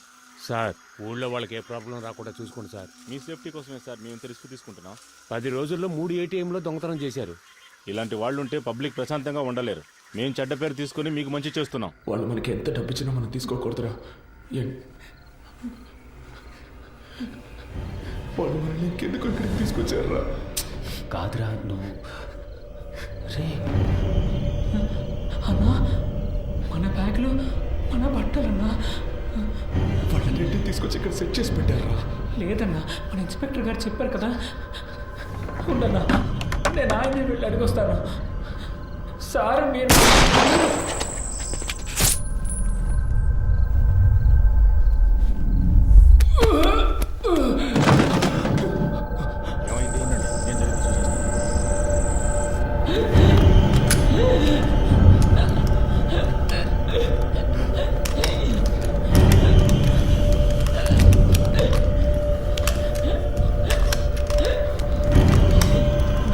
సార్, ఊళ్ళో వాళ్ళకి ఏ ప్రాబ్లం రాకుండా చూసుకోండి సార్. మీ సేఫ్టీ కోసమే సార్ మేము ఇంత రిస్క్ తీసుకుంటున్నాం. 10 రోజుల్లో 3 ATMలో దొంగతనం చేశారు. ఇలాంటి వాళ్ళు ఉంటే పబ్లిక్ ప్రశాంతంగా ఉండలేరు. మేము చెడ్డ పేరు తీసుకుని మీకు మంచి చేస్తున్నాం. వాళ్ళు మనకి ఎంత డబ్బు ఇచ్చినా మనం తీసుకోకూడదురా. వాళ్ళు మనల్ని ఇంకెందుకు ఇక్కడికి తీసుకొచ్చారా? కాదురా నువ్వు. రే అన్నా, మన బ్యాగ్లో మన బట్టలన్నా. వాళ్ళన్నింటినీ తీసుకొచ్చి ఇక్కడ సెట్ చేసి పెట్టారా? లేదన్నా, మన ఇన్స్పెక్టర్ గారు చెప్పారు కదా. ఉండన్నా, నేను ఆయనే వెళ్ళి అడిగొస్తాను. సార్ మీరు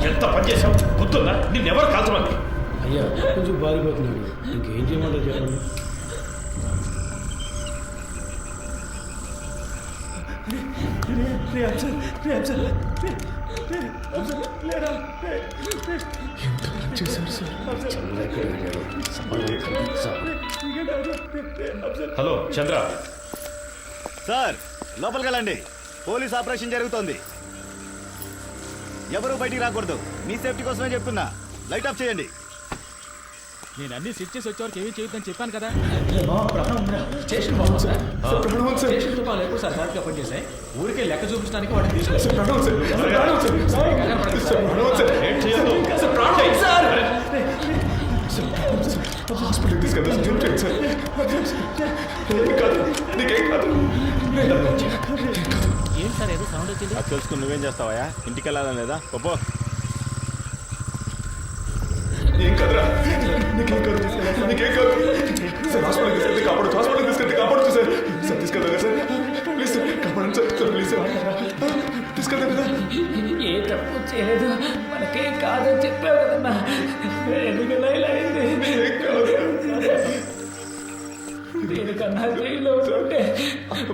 ఎంత పని చేసావు? గుర్తుందా? నిన్నెవరు కాల్చమంది? అయ్యా, కొంచెం బారిపోతున్నాడు. ఇంకేం చేయమంటారు చెప్పండి. చేశారు సార్. హలో చంద్ర. సార్, లోపలికి వెళ్ళండి. పోలీస్ ఆపరేషన్ జరుగుతోంది. ఎవరూ బయటికి రాకూడదు. మీ సేఫ్టీ కోసమే చెప్తున్నా. లైట్ ఆఫ్ చేయండి. నేను అన్ని సెట్ చేసి వచ్చేవారికి ఏమీ చేయొద్దని చెప్పాను కదా. స్టేషన్ బాగుంది సార్. స్టేషన్తో పాలు ఎప్పుడు సార్ కరెక్ట్గా పనిచేసాయి. ఊరికే లెక్క చూపించడానికి వాటిని హాస్పిటల్ తీసుకెళ్తా సార్. నీకేం కాదు. ఏం సార్ ఏదో సౌండ్ వచ్చింది? అది తెలుసుకుని నువ్వేం చేస్తావా? ఇంటికి వెళ్ళాలని లేదా? పో. ఏం కాదురా, నీకేం కాదు. నీకేం కాదు సార్. హాస్పిటల్ తీసుకెళ్తే కాపాడచ్చు. హాస్పిటల్ తీసుకెళ్తే కాపాడచ్చు సార్. సార్ తీసుకెళ్తా సార్. ప్లీజ్ సార్, కాపాడండి సార్. సార్ ప్లీజ్ సార్, తీసుకెళ్తా కదా. ఏ తప్పు చేయలేదు. మనకేం కాదని చెప్పావు కదన్నా. ఎందుకన్నా ఇలా అయింది? దీనికన్నా జైల్లో ఉంటే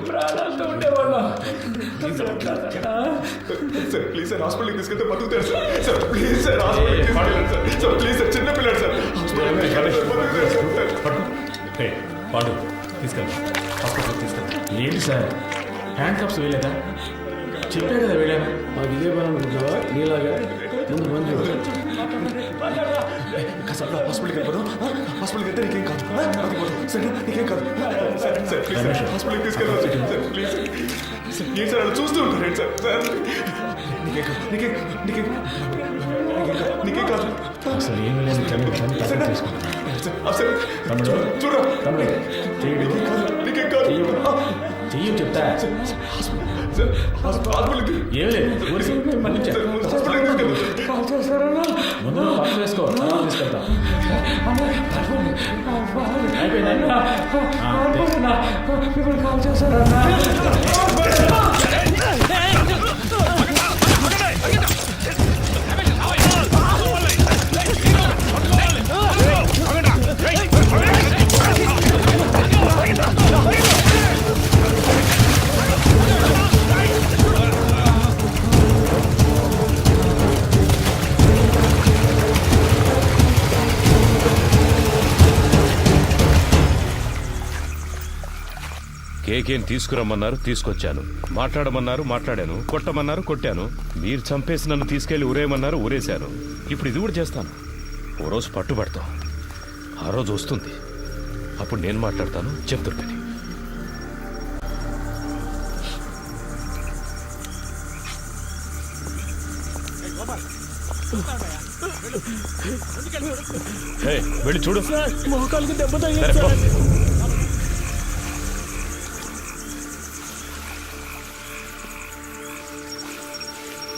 ప్రాణాలతో ఉండేవాళ్ళం. సార్ ప్లీజ్ సార్, హాస్పిటల్కి తీసుకెళ్తే బతుకుతారు సార్. సార్ ప్లీజ్ సార్, హాస్పిటల్కి తీసుకెళ్ళండి సార్. సార్ ప్లీజ్ సార్, చిన్న పిల్లడు సార్. పాడు తీసుకెళ్ళి హాస్పిటల్ తీసుకెళ్ళి. ఏంటి సార్, హ్యాండ్ కప్స్ వేయలేదా? చెప్పే కదా వెళ్ళాను. మాకు ఇదే పని అనుకుంటున్నావా? నీలాగా ముందు మంది కాసేపు హాస్పిటల్కి వెళ్ళిపోదాం. హాస్పిటల్కి వెళ్తే నీకేం కాదు. సరే నీకేం కాదు. సార్ సార్ ప్లీజ్ సార్, హాస్పిటల్కి తీసుకెళ్ళాలి సార్. Please sir. ఏం సార్ అలా చూస్తూ ఉంటారు సార్. సార్ నీకేం కాదు. నీకేం కాదు. అసలు ఏమీ లేదు. తమ్ముడు చూడరా. నీకేం కాదు. చెయ్యి చెప్తా. హాస్పిటల్కి ఏం లేదు, ఊరికి మళ్ళీ ముందు పక్కన వేసుకో, తీసుకెళ్తా. అయిపోయిందా? కాల్ చేశారన్నా. కేకేని తీసుకురమ్మన్నారు, తీసుకొచ్చాను. మాట్లాడమన్నారు, మాట్లాడాను. కొట్టమన్నారు, కొట్టాను. మీరు చంపేసి నన్ను తీసుకెళ్లి ఊరేయమన్నారు, ఊరేశాను. ఇప్పుడు ఇది కూడా చేస్తాను. ఓ రోజు పట్టుబడతాం. ఆ రోజు వస్తుంది. అప్పుడు నేను మాట్లాడతాను, చెప్తాను. కానీ వెళ్ళి చూడు. మోకాలకు దెబ్బ తగిలింది సార్.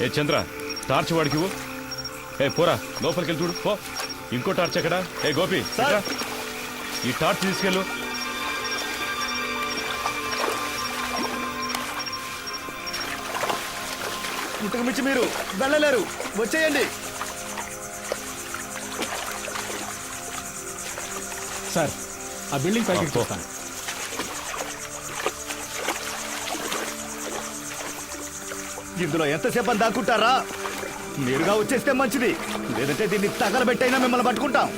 ఏ చంద్ర, టార్చ్ వాడికి ఇవ్వు. ఏ పోరా, లోపలికి వెళ్ళి చూడు. పో. ఇంకో టార్చ్ ఎక్కడా? ఏ గోపి, ఇట్రా. ఈ టార్చ్ తీసుకెళ్ళు. ఇంతకు మించి మీరు వెళ్ళలేరు, వచ్చేయండి. సార్ ఆ బిల్డింగ్ పైకి పో. చూస్తాను. ఇందులో ఎంతసేపు అని దాక్కుంటారా? మీరుగా వచ్చేస్తే మంచిది, లేదంటే దీన్ని తగలబెట్టైనా మిమ్మల్ని పట్టుకుంటాం.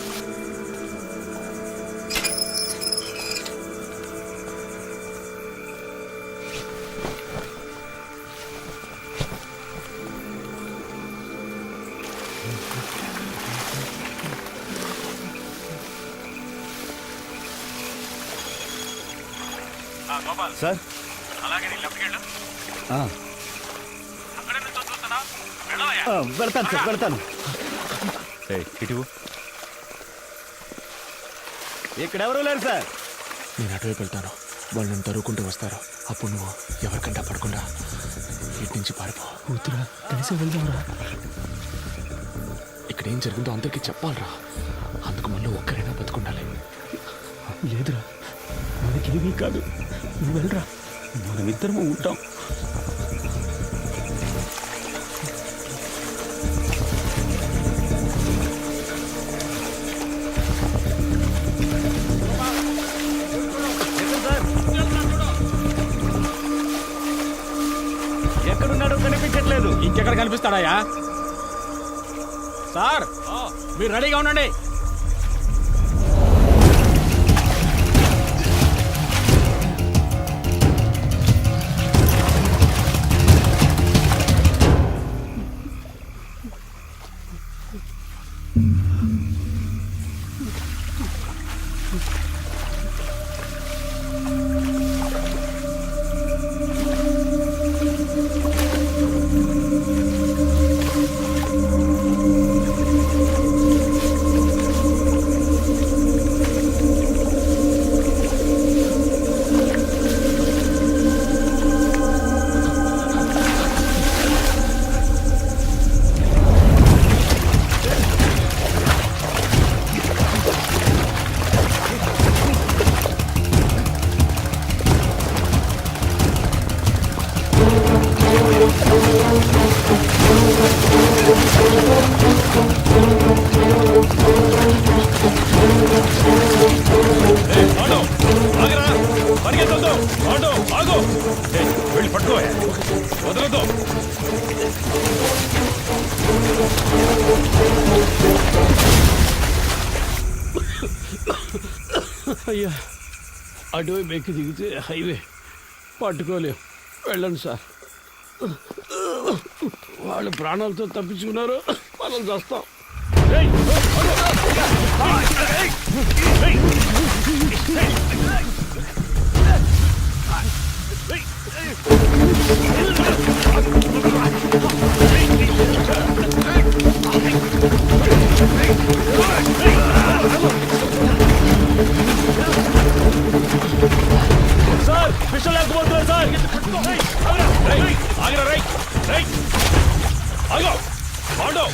సార్ వెళ్తాను సార్, వెళ్తాను. ఏ ఇటు. ఇక్కడెవరూ లేరు సార్. నేను అటువైపు వెళ్తాను. వాళ్ళు నన్ను తరువుకుంటూ వస్తారు. అప్పుడు నువ్వు ఎవరికంటా పడకుండా ఇటు నుంచి పారిపో. కూతురా కలిసి వెళ్దాంరా. ఇక్కడ ఏం జరిగిందో అందరికీ చెప్పాలరా. అందుకు మళ్ళీ ఒక్కరైనా బతుకుండాలి. లేదురా, మనకేమీ కాదు. నువ్వు వెళ్ళరా, మనమిద్దరము ఉంటాం. ఎక్కడున్నాడో కనిపించట్లేదు. ఇంకెక్కడ కనిపిస్తాడాయా? సార్ మీరు రెడీగా ఉండండి. వెళ్ళి పట్టుకో, వదలదు. అయ్యా, అటువైపు ఎక్కి దిగితే హైవే పట్టుకోలేం. వెళ్ళండి సార్. వాళ్ళు ప్రాణాలతో తప్పించుకున్నారు, మనం చేస్తాం. సార్ విషయం లేకపోతున్నారు సార్. ఆగిరా, రైట్ రైట్ ఆగో. ఆడో.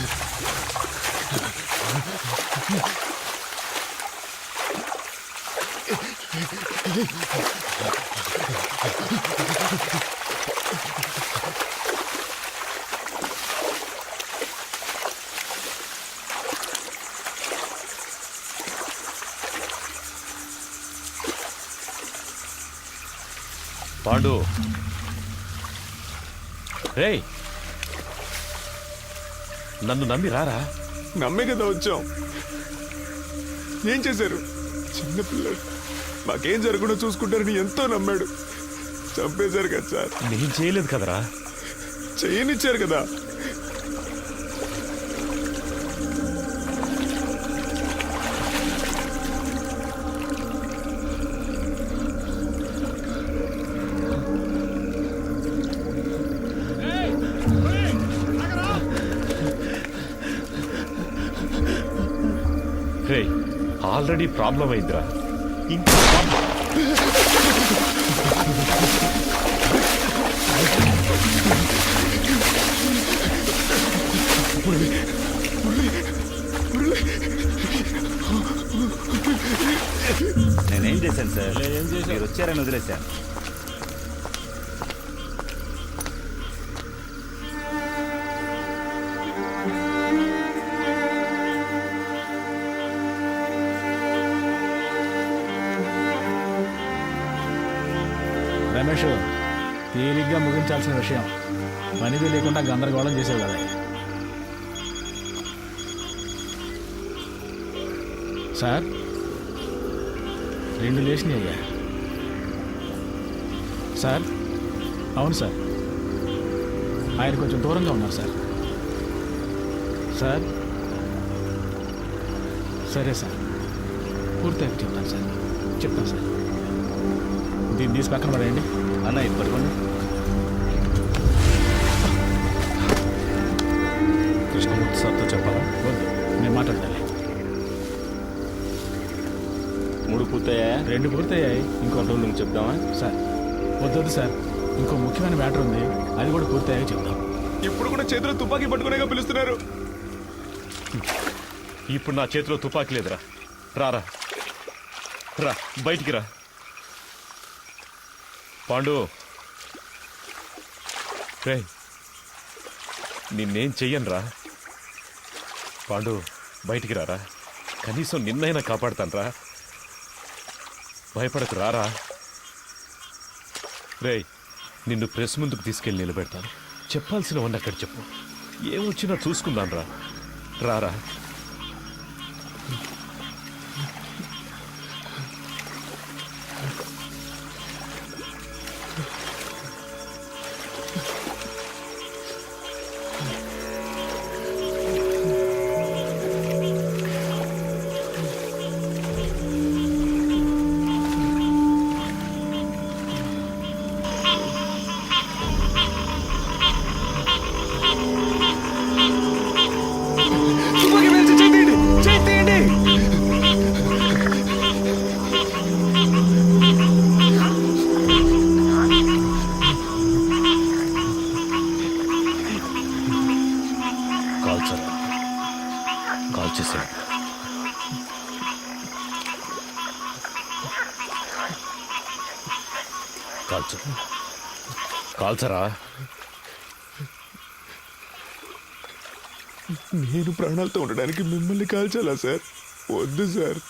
పాండు, రేయ్ నన్ను నమ్మి రారా. నమ్మే కదా వచ్చాం. ఏం చేశారు? చిన్నపిల్లడు మాకేం జరగకుండా చూసుకుంటారని ఎంతో నమ్మాడు. చంపేశారు కదా సార్. నేను చేయలేదు కదరా. చేయనిచ్చారు కదా. రే ఆల్రెడీ ప్రాబ్లం అయిందిరా, ఇంకా నేనేం చేశాను సార్? మీరు వచ్చారని వదిలేశాను. రమేష్, తేలిగ్గా ముగించాల్సిన విషయం పనిది లేకుండా గందరగోళం చేసేవి కదా. సార్ 2 లేచినాయి అయ్యా. సార్ అవును సార్, ఆయన కొంచెం దూరంగా ఉన్నారు సార్. సార్ సరే సార్, పూర్తిగా చెప్తాను సార్. చెప్తాను సార్. దీన్ని తీసి పక్కన పడేయండి. అన్న ఇది పట్టుకోండి. కృష్ణమూర్తి సార్తో చెప్పాలా? వద్దు, నేను మాట్లాడాలి. 3 పూర్తయ్యా? 2 పూర్తయ్యాయి. ఇంకో 2 నువ్వు చెప్దామా? సార్ వద్దొద్దు సార్, ఇంకో ముఖ్యమైన మ్యాటర్ ఉంది, అది కూడా పూర్తయ్యాక చెప్దాం. ఇప్పుడు కూడా చేతిలో తుపాకీ పట్టుకునేగా పిలుస్తున్నారు. ఇప్పుడు నా చేతిలో తుపాకీ లేదురా. రారా రా, బయటికి రా. పాండు, రే నిన్నేం చెయ్యనురా. పాండు బయటికి రారా, కనీసం నిన్నైనా కాపాడుతాను రా. భయపడకు, రారా. రే నిన్ను ప్రెస్ ముందుకు తీసుకెళ్ళి నిలబెడతాను. చెప్పాల్సినవన్నీ అక్కడ చెప్పు. ఏమొచ్చినా చూసుకుందాం రా. రారా. కాల్చేసాడు. కాల్చరా. నేను ప్రాణాలతో ఉండడానికి మిమ్మల్ని కాల్చాలా సార్? వద్దు సార్.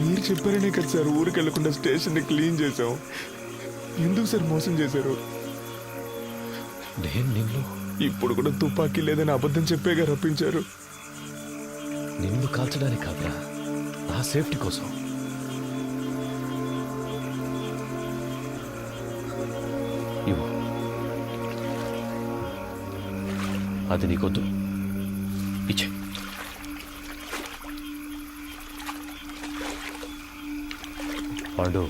మీరు చెప్పారనే కదా సార్ ఊరికి వెళ్లకుండా స్టేషన్ని క్లీన్ చేసాం. ఎందుకు సార్ మోసం చేశారు? నేను నిన్ను ఇప్పుడు కూడా తుపాకీ లేదని అబద్ధం చెప్పేగా రప్పించారు. నిన్ను కాల్చడానికి కాదురా, నా సేఫ్టీ కోసం. ఇవ్వు. అది నీకొద్దు, ఇచ్చే. పాండు,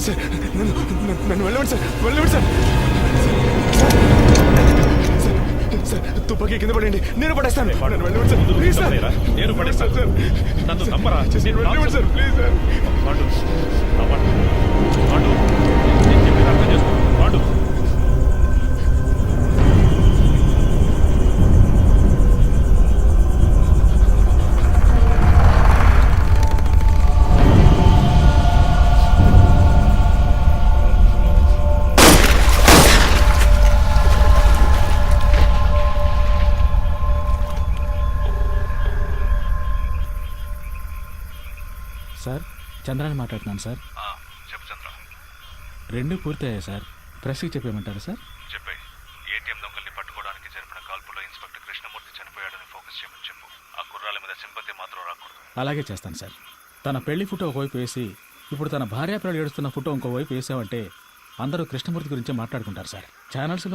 సార్ నన్ను వెళ్ళండి సార్, వెళ్ళండి సార్. సార్ తుపాకీ కింద పడండి, నేను పడేస్తాను. నన్ను వెళ్ళండి సార్, ప్లీజ్ సార్. నేను పడేస్తాను సార్. నన్ను నమ్మరా. వెళ్ళండి sir, please sir. Pandu, Pandu, నేను చెప్పేది అర్థం చేసుకో. పాండు, సార్ చంద్రాన్ని మాట్లాడుతున్నాను సార్. చెప్పు చంద్ర. 2 పూర్తయ్యాయి సార్. ప్రెస్కి చెప్పేయమంటారా సార్? చెప్పే. ఏటీఎం దొంగల్ని పట్టుకోవడానికి జరిపిన కాల్పులో ఇన్స్పెక్టర్ కృష్ణమూర్తి చనిపోయాడని ఫోకస్ చేయమని చెప్పు. ఆ కుర్రాల మీద సింపతి మాత్రం రాకూడదు. అలాగే చేస్తాను సార్. తన పెళ్లి ఫోటో ఒకవైపు వేసి ఇప్పుడు తన భార్యాపిల్లలు ఏడుస్తున్న ఫోటో ఇంకోవైపు వేసామంటే అందరూ కృష్ణమూర్తి గురించి మాట్లాడుకుంటారు సార్. ఛానల్స్లో